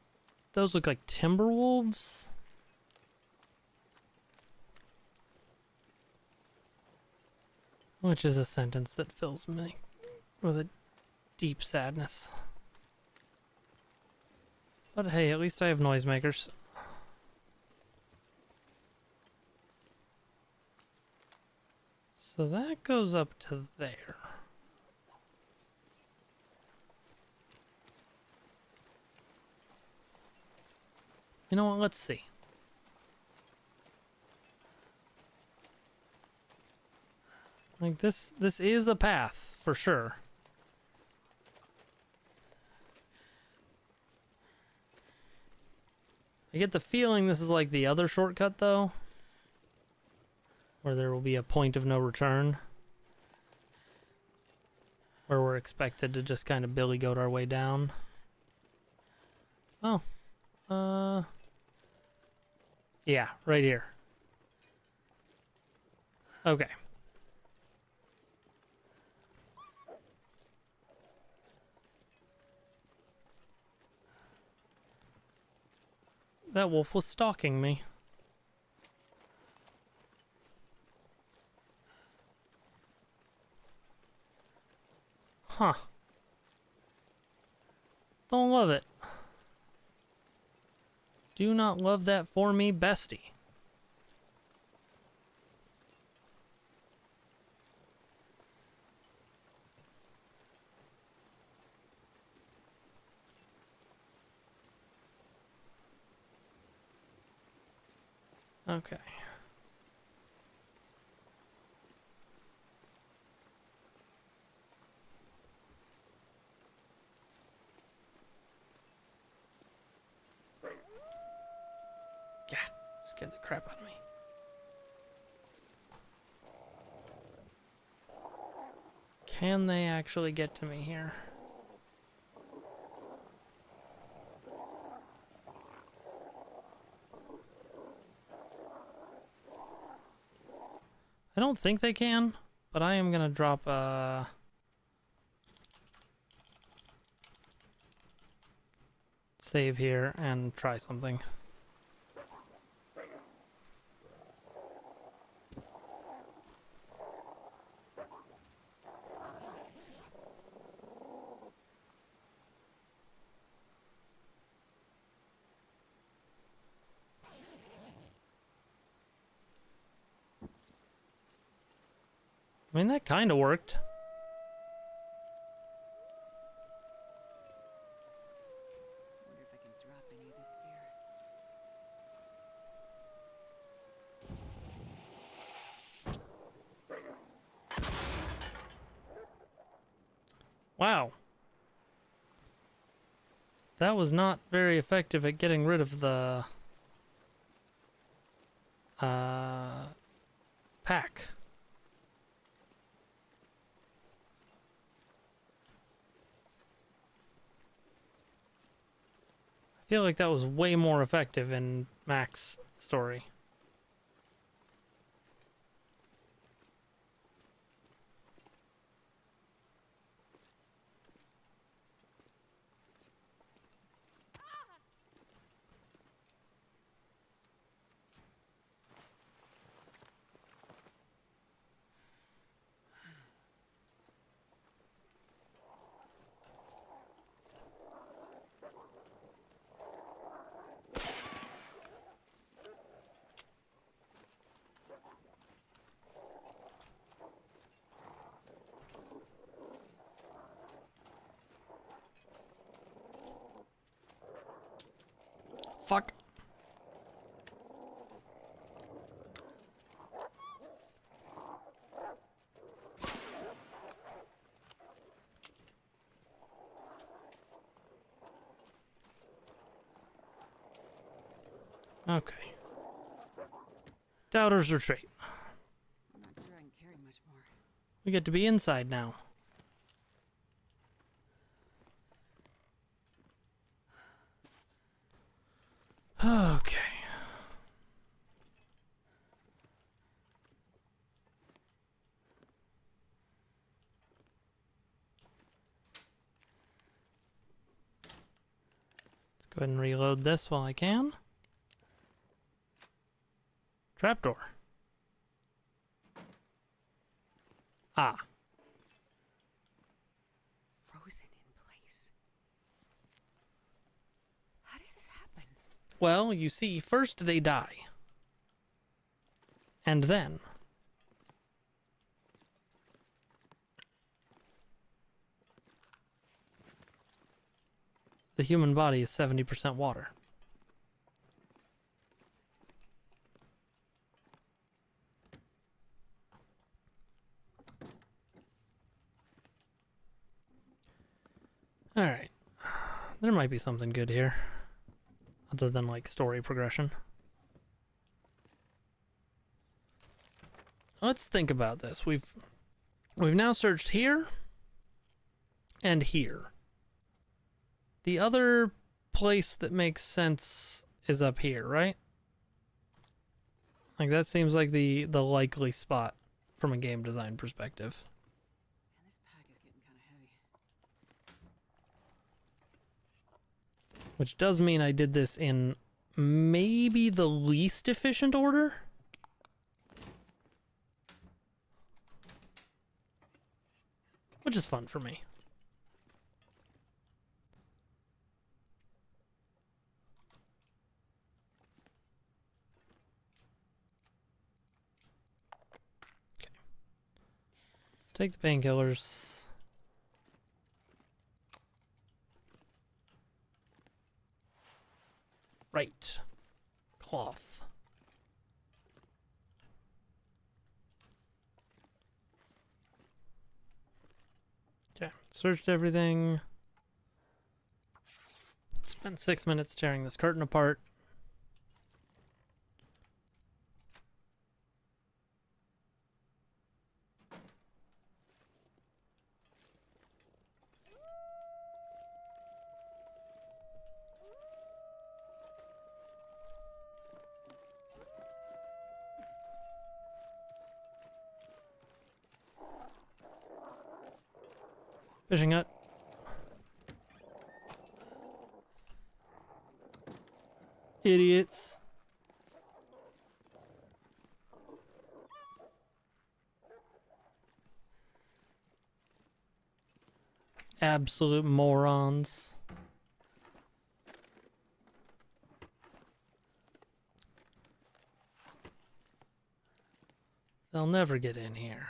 Those look like timber wolves. Which is a sentence that fills me with a deep sadness. But hey, at least I have noisemakers. So that goes up to there. You know what? Let's see. Like this is a path for sure. I get the feeling this is like the other shortcut though, where there will be a point of no return, where we're expected to just kind of billy goat our way down. Oh, yeah, right here. Okay. That wolf was stalking me. Huh. Don't love it. Do not love that for me, bestie. Okay. Yeah, scared the crap out of me. Can they actually get to me here? I don't think they can, but I am gonna drop a save here and try something. I mean, that kind of worked. Wonder if I can drop any of this gear. Wow. That was not very effective at getting rid of the pack. I feel like that was way more effective in Mac's story. Fuck. Okay. Doubter's retreat. I'm not sure I can carry much more. We get to be inside now. Okay. Let's go ahead and reload this while I can. Trapdoor. Ah. Frozen in place. How does this happen? Well, you see, first they die. And then the human body is 70% water. Alright. There might be something good here. Other than, like, story progression. Let's think about this. We've now searched here and here. The other place that makes sense is up here, right? Like, that seems like the likely spot from a game design perspective. And this pack is getting kind of heavy. Which does mean I did this in maybe the least efficient order. Which is fun for me. Okay. Let's take the painkillers. Right. Cloth. Okay, searched everything. Spent 6 minutes tearing this curtain apart. Fishing hut. Idiots. Absolute morons. They'll never get in here.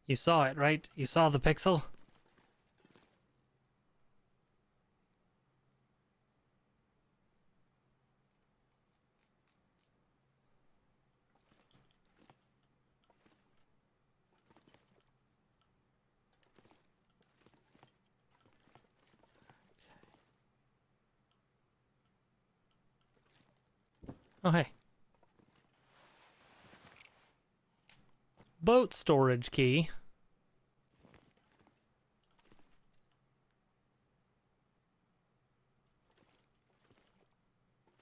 You saw it, right? You saw the pixel? Oh, hey. Boat storage key.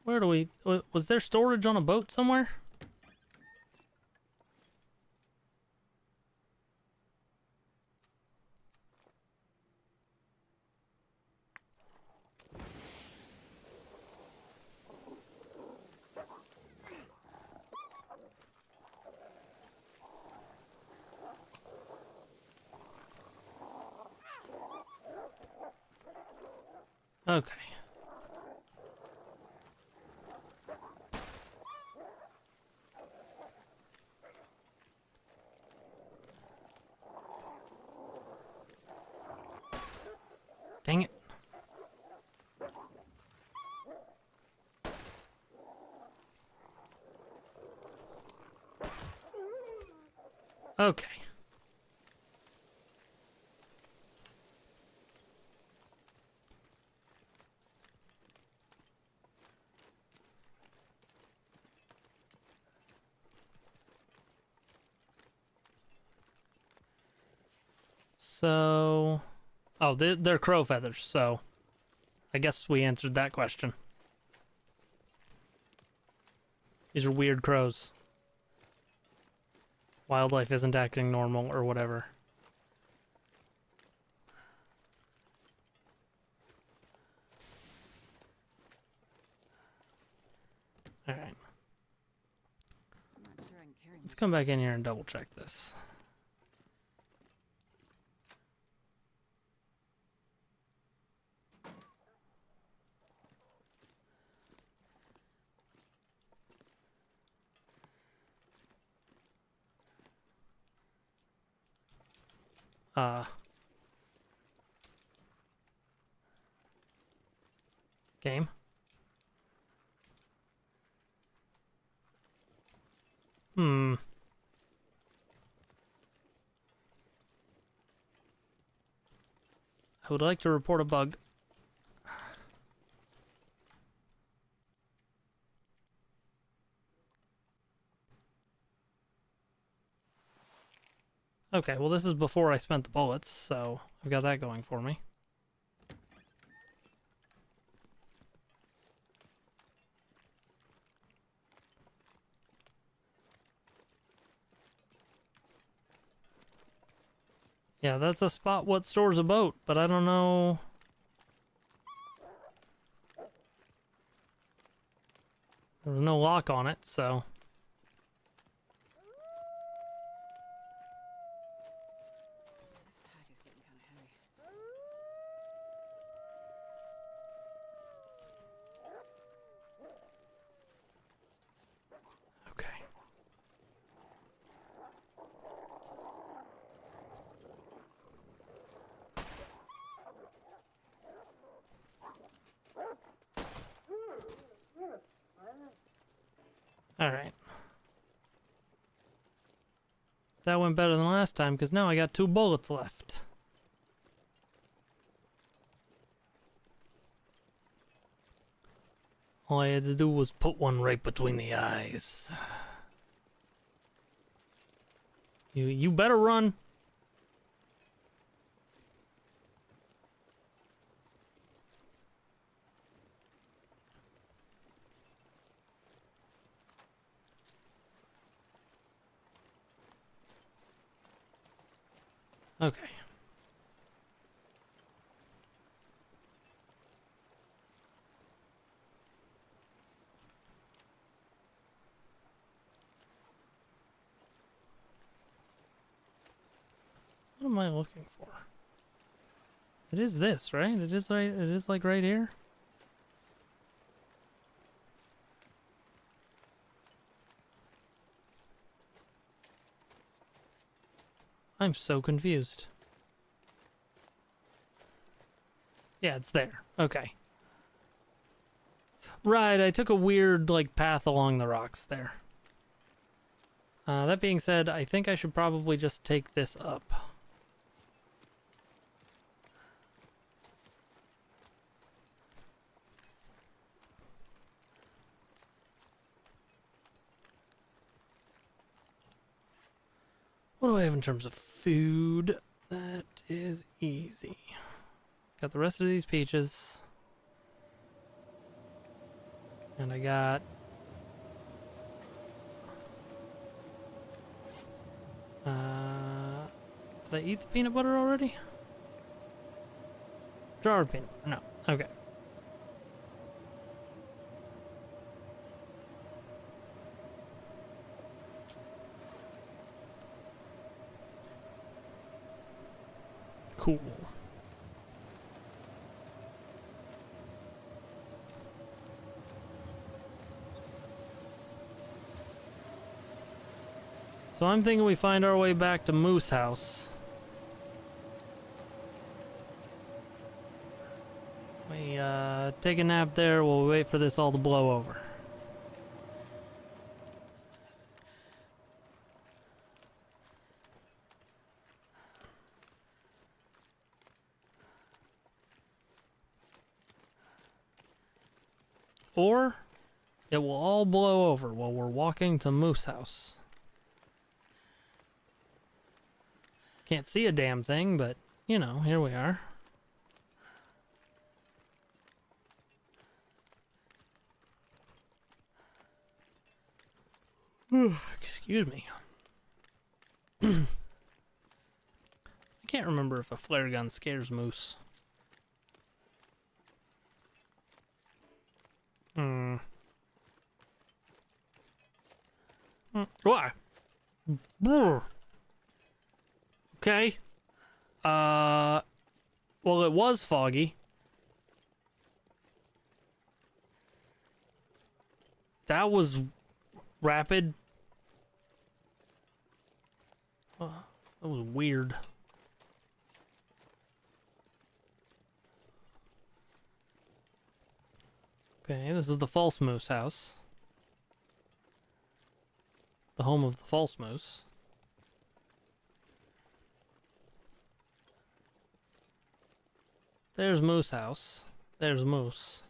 Where do we... Was there storage on a boat somewhere? Okay. Dang it. Okay. So... Oh, they're crow feathers, so... I guess we answered that question. These are weird crows. Wildlife isn't acting normal or whatever. Alright. I'm not sure I can carry Let's come back in here and double check this. Game. Hmm. I would like to report a bug. Okay, well this is before I spent the bullets, so I've got that going for me. Yeah, that's a spot what stores a boat, but I don't know... There's no lock on it, so... This pack is getting kind of heavy. Okay. Alright. That went better than last time, because now I got 2 bullets left. All I had to do was put one right between the eyes. You better run. Okay. What am I looking for? It is this, right? It is right. It is like right here. I'm so confused. Yeah, it's there. Okay. Right, I took a weird, like, path along the rocks there. That being said, I think I should probably just take this up. What do I have in terms of food? That is easy. Got the rest of these peaches. And I got... did I eat the peanut butter already? Jar of peanut butter. No. Okay. Cool. So I'm thinking we find our way back to Moose House. We take a nap there while we wait for this all to blow over. Or it will all blow over while we're walking to Moose House. Can't see a damn thing, but, you know, here we are. Excuse me. I can't remember if a flare gun scares moose. Why? Okay. Well, it was foggy. That was rapid. That was weird. Okay, this is the false moose house. The home of the false moose. There's Moose House. There's Moose.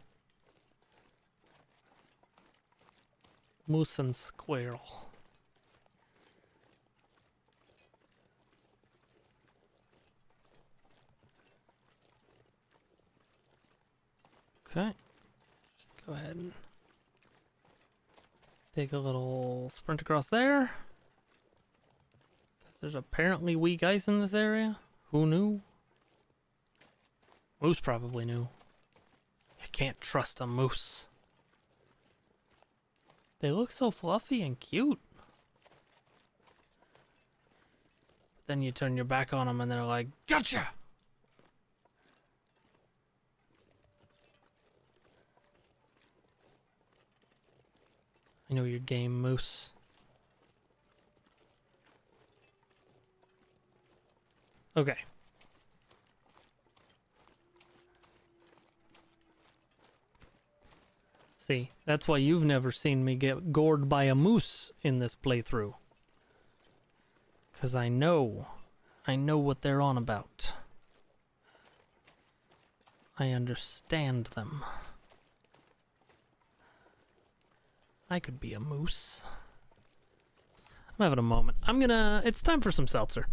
Moose and Squirrel. Okay. Just go ahead and take a little sprint across there. There's apparently weak ice in this area. Who knew? Moose probably knew. You can't trust a moose. They look so fluffy and cute. But then you turn your back on them and they're like, gotcha! I know your game, moose. Okay. See, that's why you've never seen me get gored by a moose in this playthrough. 'Cause I know what they're on about. I understand them. I could be a moose. I'm having a moment. It's time for some seltzer.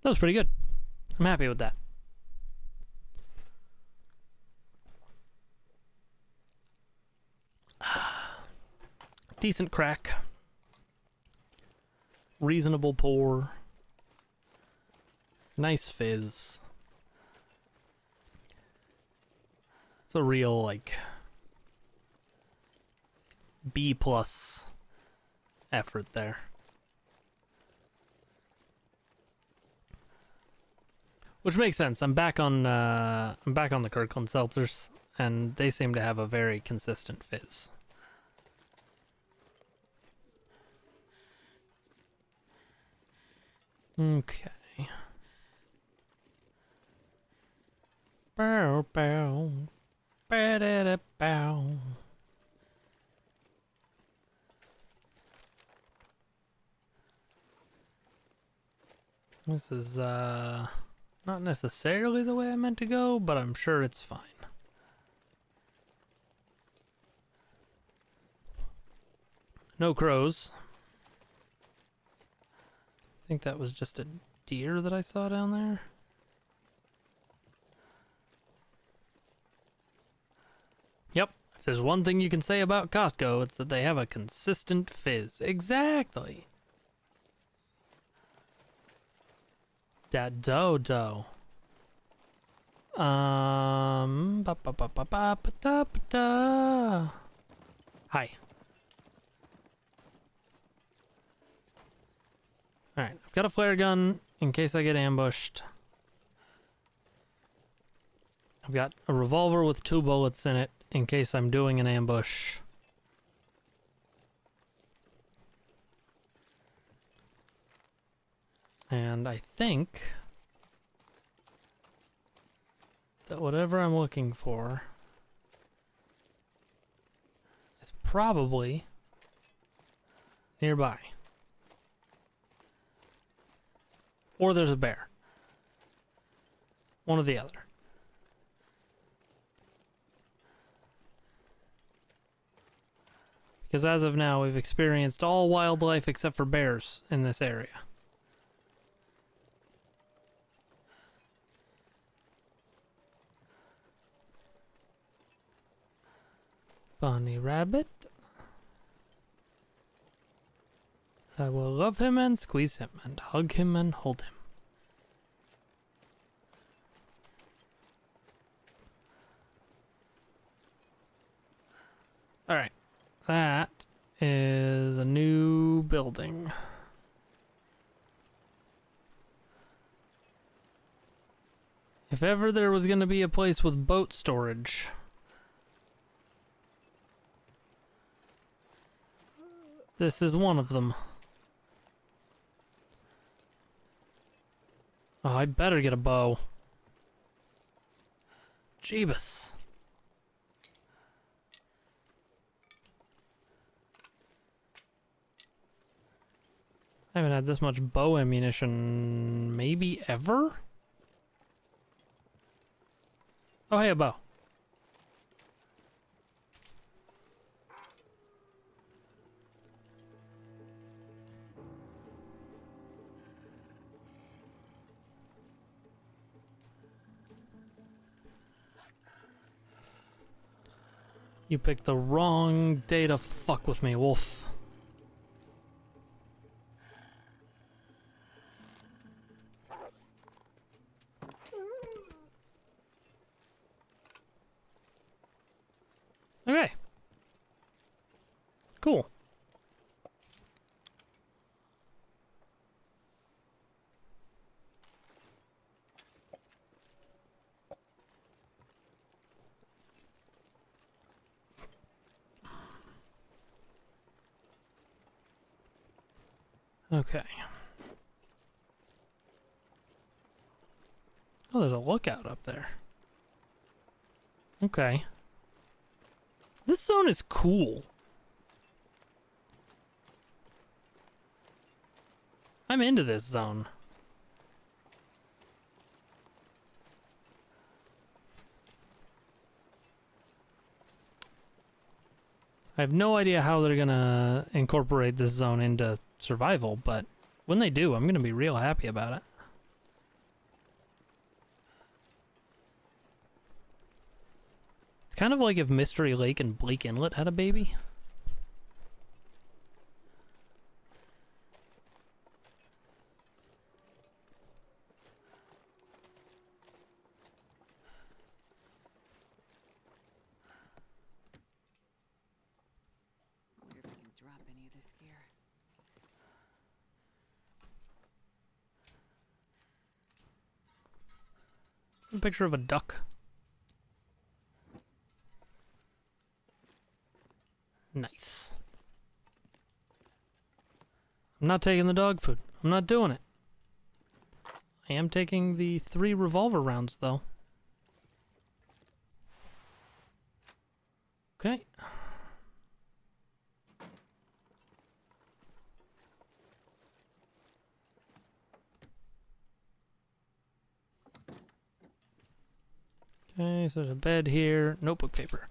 That was pretty good. I'm happy with that. Decent crack. Reasonable pour. Nice fizz. It's a real, like, B+ effort there. Which makes sense. I'm back on the Kirkland seltzers, and they seem to have a very consistent fizz. Okay. Bow bow. Ba-da-da-bow. This is not necessarily the way I meant to go, but I'm sure it's fine. No crows. I think that was just a deer that I saw down there. Yep, if there's one thing you can say about Costco, it's that they have a consistent fizz. Exactly. That dodo. Ba ba ba ba ba ba da ba da. Hi. Alright, I've got a flare gun in case I get ambushed. I've got a revolver with 2 bullets in it in case I'm doing an ambush. And I think that whatever I'm looking for is probably nearby. Or there's a bear. One or the other. Because as of now, we've experienced all wildlife except for bears in this area. Bunny rabbit. I will love him and squeeze him and hug him and hold him. Alright. That is a new building. If ever there was going to be a place with boat storage, this is one of them. Oh, I better get a bow. Jeebus. I haven't had this much bow ammunition maybe ever? Oh, hey, a bow. You picked the wrong day to fuck with me, wolf. Okay. Cool. Okay. Oh, there's a lookout up there. Okay. This zone is cool. I'm into this zone. I have no idea how they're gonna incorporate this zone into survival, but when they do, I'm gonna be real happy about it. It's kind of like if Mystery Lake and Blake Inlet had a baby. I wonder if I can drop any of this gear. A picture of a duck. Nice. I'm not taking the dog food. I'm not doing it. I am taking the 3 revolver rounds, though. Okay. Okay, so there's a bed here. Notebook paper.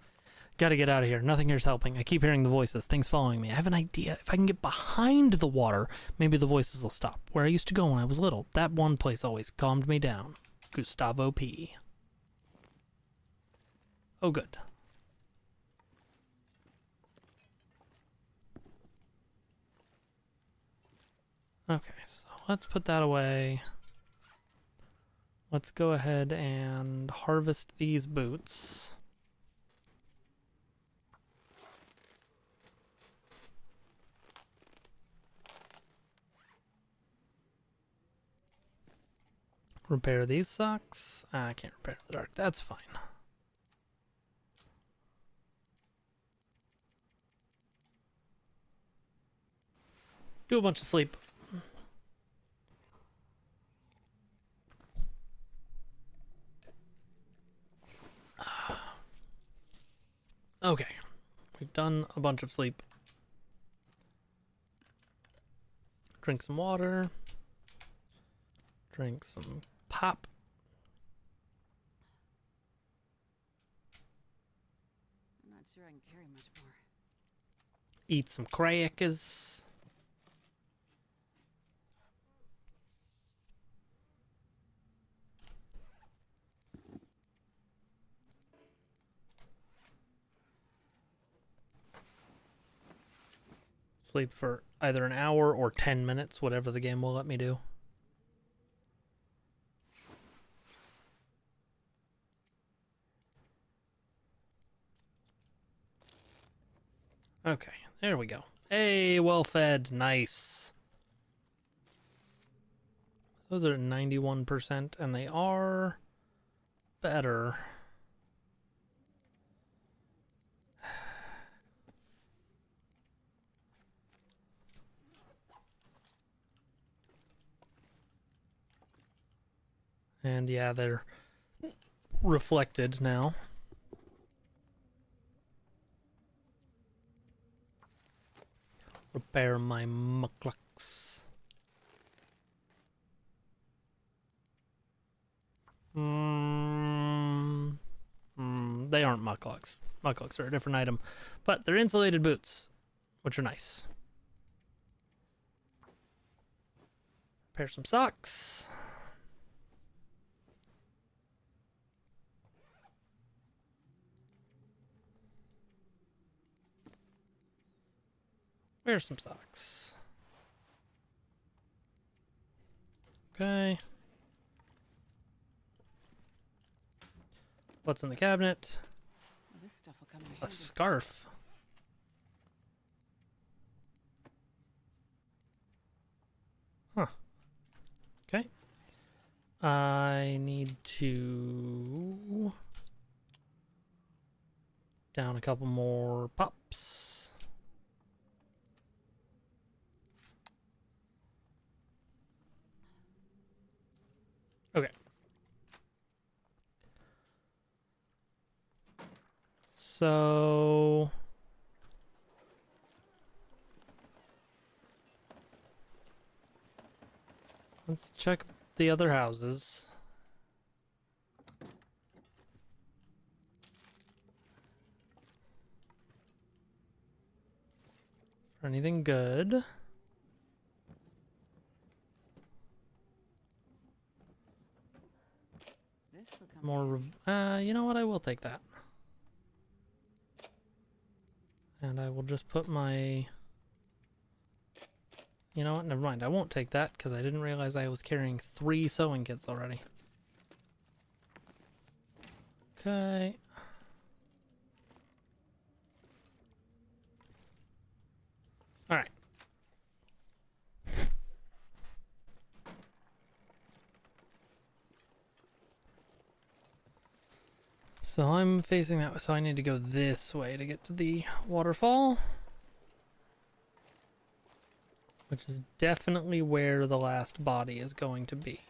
Gotta get out of here. Nothing here's helping. I keep hearing the voices. Things following me. I have an idea. If I can get behind the water, maybe the voices will stop. Where I used to go when I was little. That one place always calmed me down. Gustavo P. Oh, good. Okay, so let's put that away. Let's go ahead and harvest these boots. Repair these socks. I can't repair in the dark. That's fine. Do a bunch of sleep. Okay. We've done a bunch of sleep. Drink some water. Drink some pop. I'm not sure I can carry much more. Eat some crackers. Sleep for either an hour or 10 minutes, whatever the game will let me do. Okay, there we go. Hey, well fed. Nice. Those are 91%, and they are better. And yeah, they're reflected now. Repair my mucklucks. They aren't mucklucks. Mucklucks are a different item. But they're insulated boots, which are nice. Repair some socks. Wear some socks. Okay. What's in the cabinet? Well, this stuff will come in A handy. scarf. Huh. Okay. I need to down a couple more pops. Okay. So let's check the other houses. For anything good. This will come in More, handy. you know what? I will take that. And I will just put my... You know what? Never mind. I won't take that because I didn't realize I was carrying 3 sewing kits already. Okay. Alright. So I'm facing that way, so I need to go this way to get to the waterfall. Which is definitely where the last body is going to be.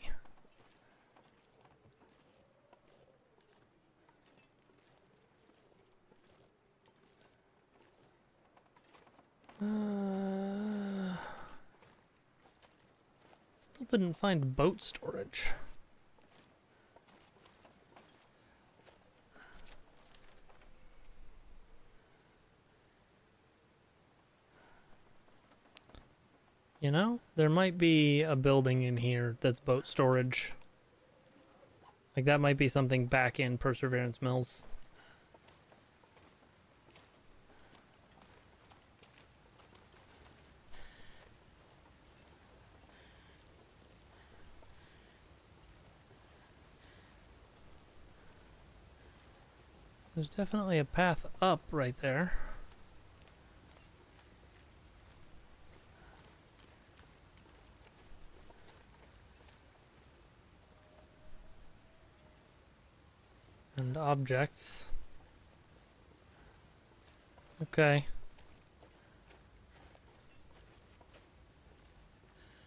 Still didn't find boat storage. You know, there might be a building in here that's boat storage. Like that might be something back in Perseverance Mills. There's definitely a path up right there. And objects. Okay.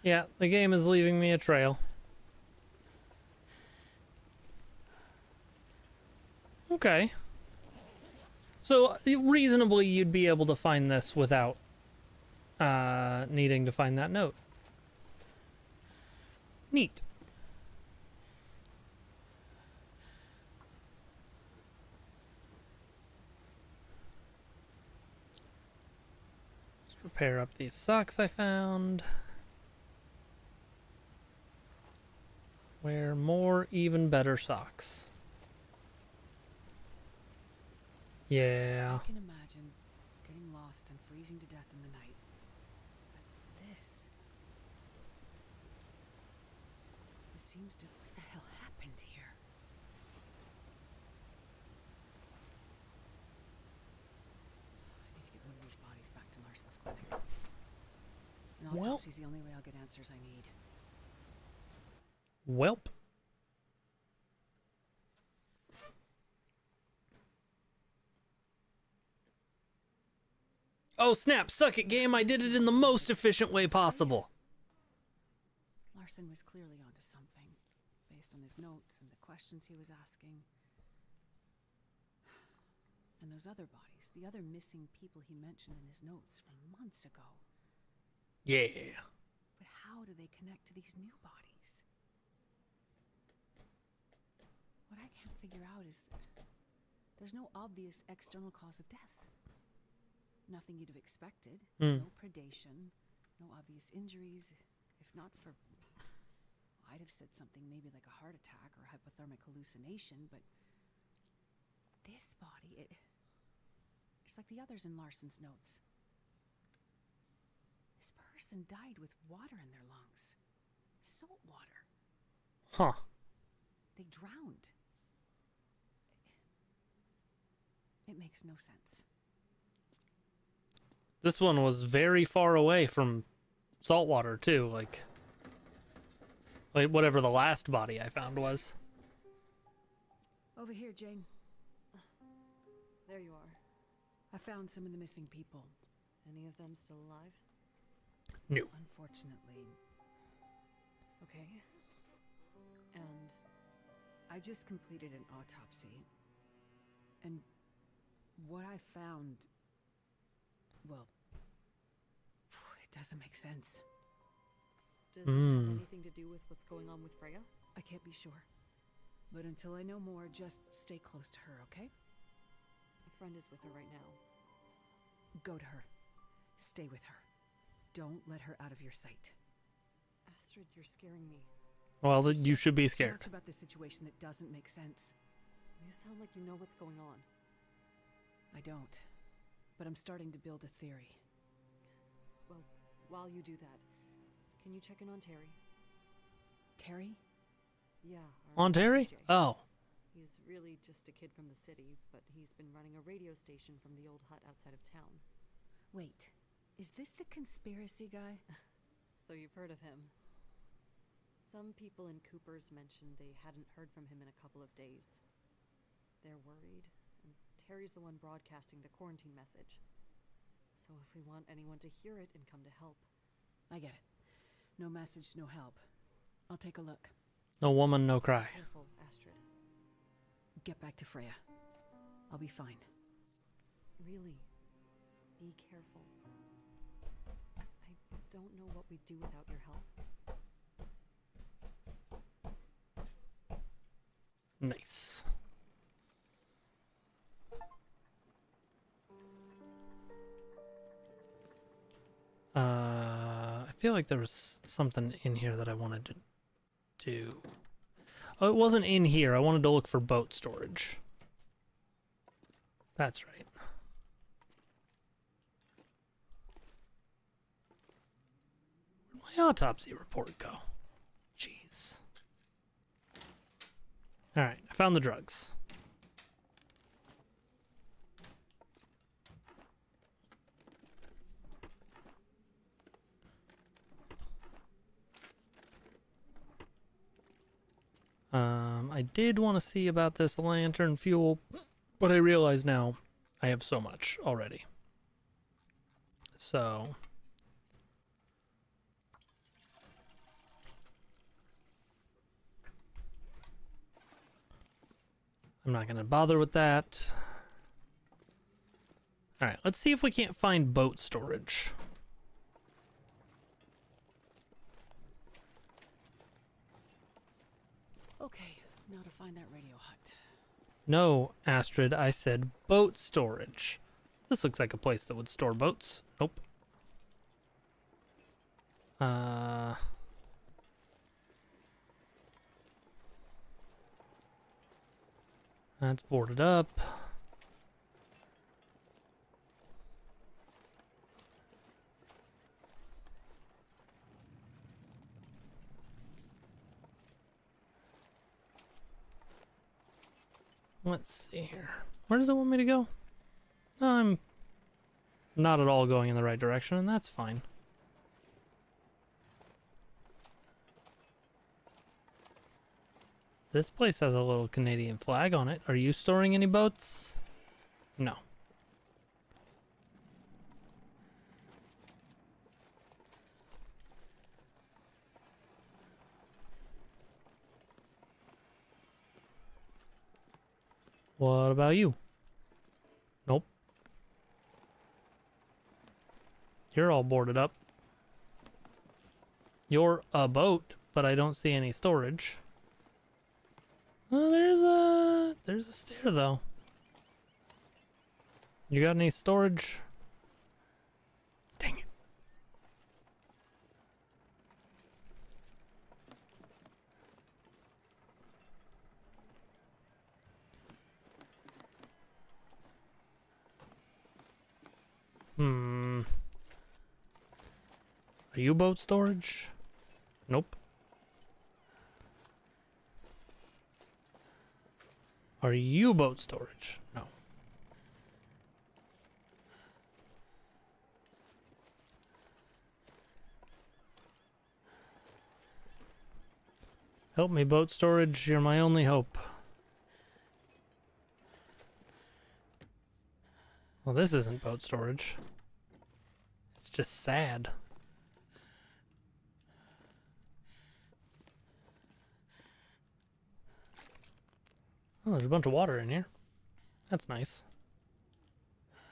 Yeah, the game is leaving me a trail. Okay. So, reasonably, you'd be able to find this without needing to find that note. Neat. Let's repair up these socks I found. Wear more, even better socks. Yeah. I can imagine getting lost and freezing to death in the night. But this seems to... What the hell happened here? I need to get one of these bodies back to Larson's clinic. An autopsy's the only way I'll get answers I need. Welp. Oh snap, suck it game, I did it in the most efficient way possible. Larson was clearly onto something, based on his notes and the questions he was asking. And those other bodies, the other missing people he mentioned in his notes from months ago. Yeah. But how do they connect to these new bodies? What I can't figure out is there's no obvious external cause of death. Nothing you'd have expected. No predation, no obvious injuries. If not for... I'd have said something maybe like a heart attack or hypothermic hallucination, but... This body, it's like the others in Larson's notes. This person died with water in their lungs. Salt water. Huh. They drowned. It makes no sense. This one was very far away from saltwater too, like whatever the last body I found was. Over here, Jane. There you are. I found some of the missing people. Any of them still alive? No. Unfortunately. Okay. And I just completed an autopsy. And what I found... Well, it doesn't make sense. does it have anything to do with what's going on with Freya? I can't be sure. But until I know more, just stay close to her, okay? A friend is with her right now. Go to her. Stay with her. Don't let her out of your sight. Astrid, you're scaring me. Well, you should be There's scared. much about this situation that doesn't make sense. You sound like you know what's going on. I don't. but I'm starting to build a theory. Well, while you do that, can you check in on Terry? Terry? Yeah. On Terry? DJ. Oh. He's really just a kid from the city, but he's been running a radio station from the old hut outside of town. Wait, is this the conspiracy guy? So you've heard of him. Some people in Cooper's mentioned they hadn't heard from him in a couple of days. They're worried, and Terry's the one broadcasting the quarantine message. So if we want anyone to hear it and come to help. I get it. No message, no help. I'll take a look. No woman, no cry. Careful, Astrid. Get back to Freya. I'll be fine. Really, be careful. I don't know what we'd do without your help. Nice. I feel like there was something in here that I wanted to do. Oh, it wasn't in here. I wanted to look for boat storage. That's right. Where'd my autopsy report go? Jeez. Alright, I found the drugs. I did want to see about this lantern fuel, but I realize now I have so much already. So I'm not going to bother with that. All right, let's see if we can't find boat storage. Okay, now to find that radio hut. No, Astrid, I said boat storage. This looks like a place that would store boats. Nope. That's boarded up. Let's see here. Where does it want me to go? I'm not at all going in the right direction, and that's fine. This place has a little Canadian flag on it. Are you storing any boats? No. What about you? Nope. You're all boarded up. You're a boat, but I don't see any storage. Oh, there's a stair though. You got any storage? Dang it. Are you boat storage? Nope. Are you boat storage? No. Help me, boat storage. You're my only hope. Well, this isn't boat storage. It's just sad. Oh, there's a bunch of water in here. That's nice. Man,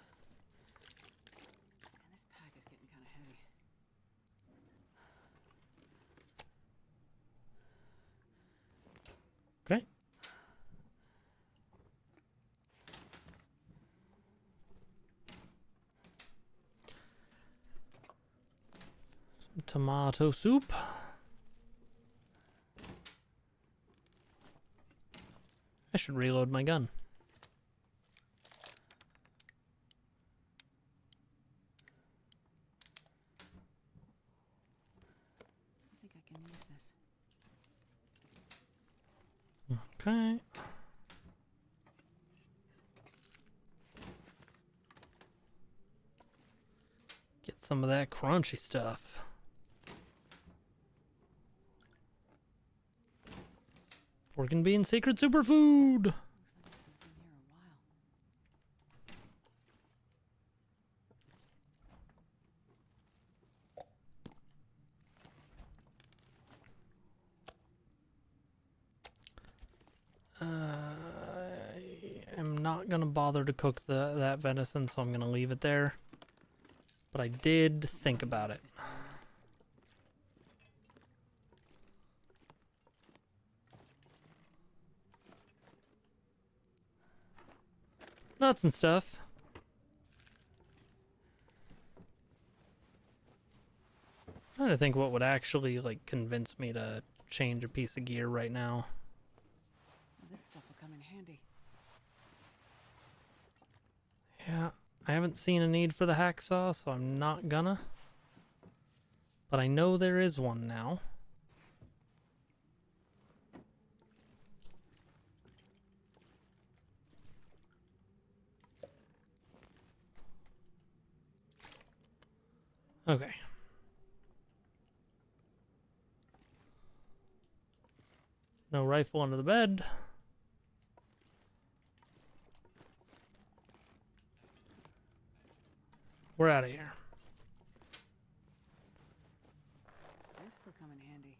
this pack is getting kind of heavy. Okay. Some tomato soup. I should reload my gun. use this. Okay. Get some of that crunchy stuff. Pork and bean secret superfood. Looks like this has been here a while. I am not gonna bother to cook that venison, so I'm gonna leave it there. But I did think about it. This area. Nuts and stuff. Trying to think what would actually like convince me to change a piece of gear right now. Well, this stuff will come in handy. Yeah, I haven't seen a need for the hacksaw, so I'm not gonna. But I know there is one now. Okay. No rifle under the bed. We're out of here. This will come in handy.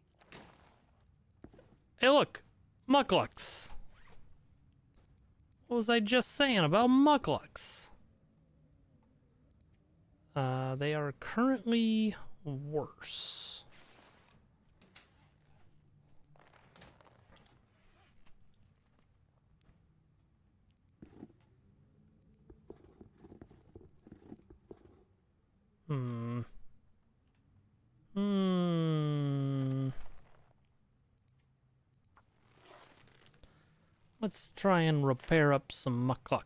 Hey, look! Mucklucks! What was I just saying about mucklucks? They are currently worse. Hmm. Let's try and repair up some mucklucks.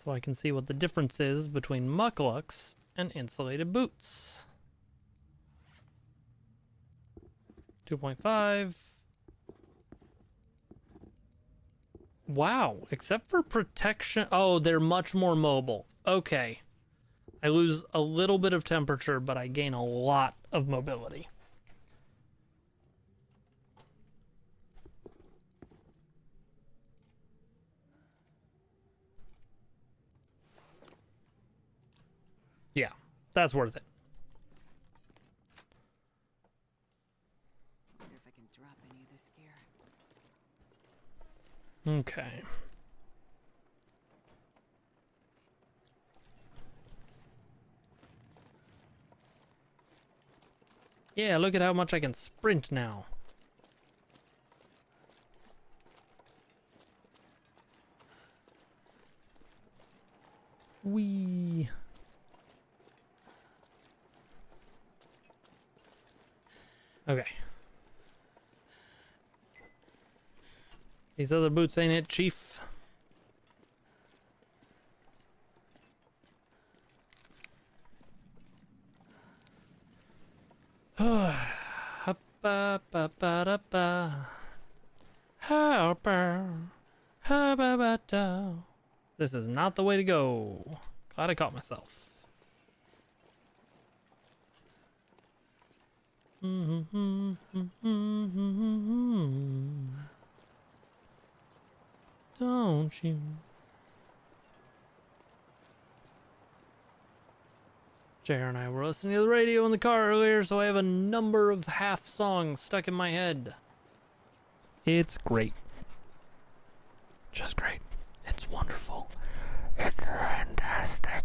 So I can see what the difference is between mucklucks and insulated boots. 2.5. Wow, except for protection. Oh, they're much more mobile. Okay. I lose a little bit of temperature, but I gain a lot of mobility. Yeah, that's worth it. Wonder if I can drop any of this gear. Okay. Yeah, look at how much I can sprint now. Whee. Okay. These other boots ain't it, Chief. This is not the way to go. Glad I caught myself. Don't you? Jer and I were listening to the radio in the car earlier, so I have a number of half songs stuck in my head. It's great. Just great. It's wonderful. It's fantastic.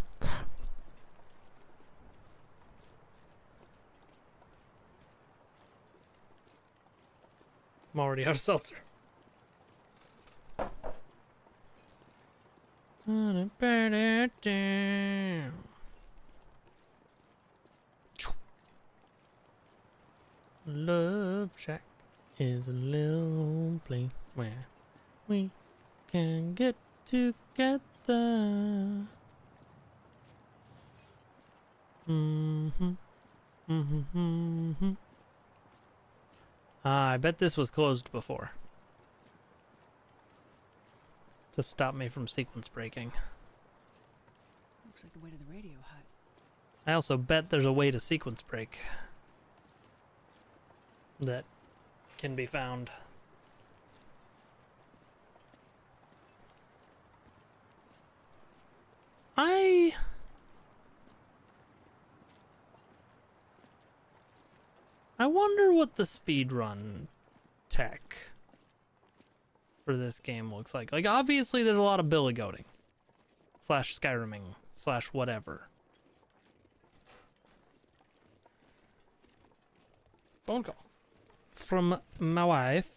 I'm already out of seltzer. Love Shack is a little place where we can get together. Mm-hmm. Mm-hmm. I bet this was closed before. To stop me from sequence breaking. Looks like the way to the radio hut. I also bet there's a way to sequence break that can be found. I wonder what the speedrun tech for this game looks like. Like, obviously there's a lot of billy goating. / Skyriming / whatever. Phone call from my wife.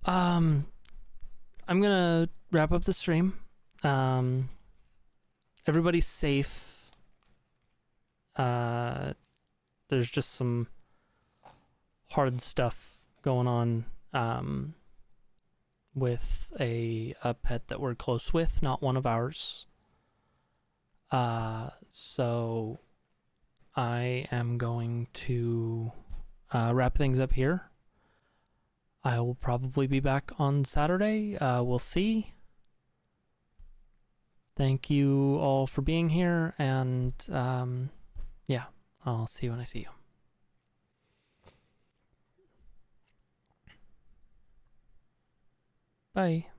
I'm gonna wrap up the stream. Everybody's safe. There's just some hard stuff going on with a pet that we're close with, not one of ours. So I am going to wrap things up here. I will probably be back on Saturday. We'll see. Thank you all for being here, and yeah, I'll see you when I see you. Bye.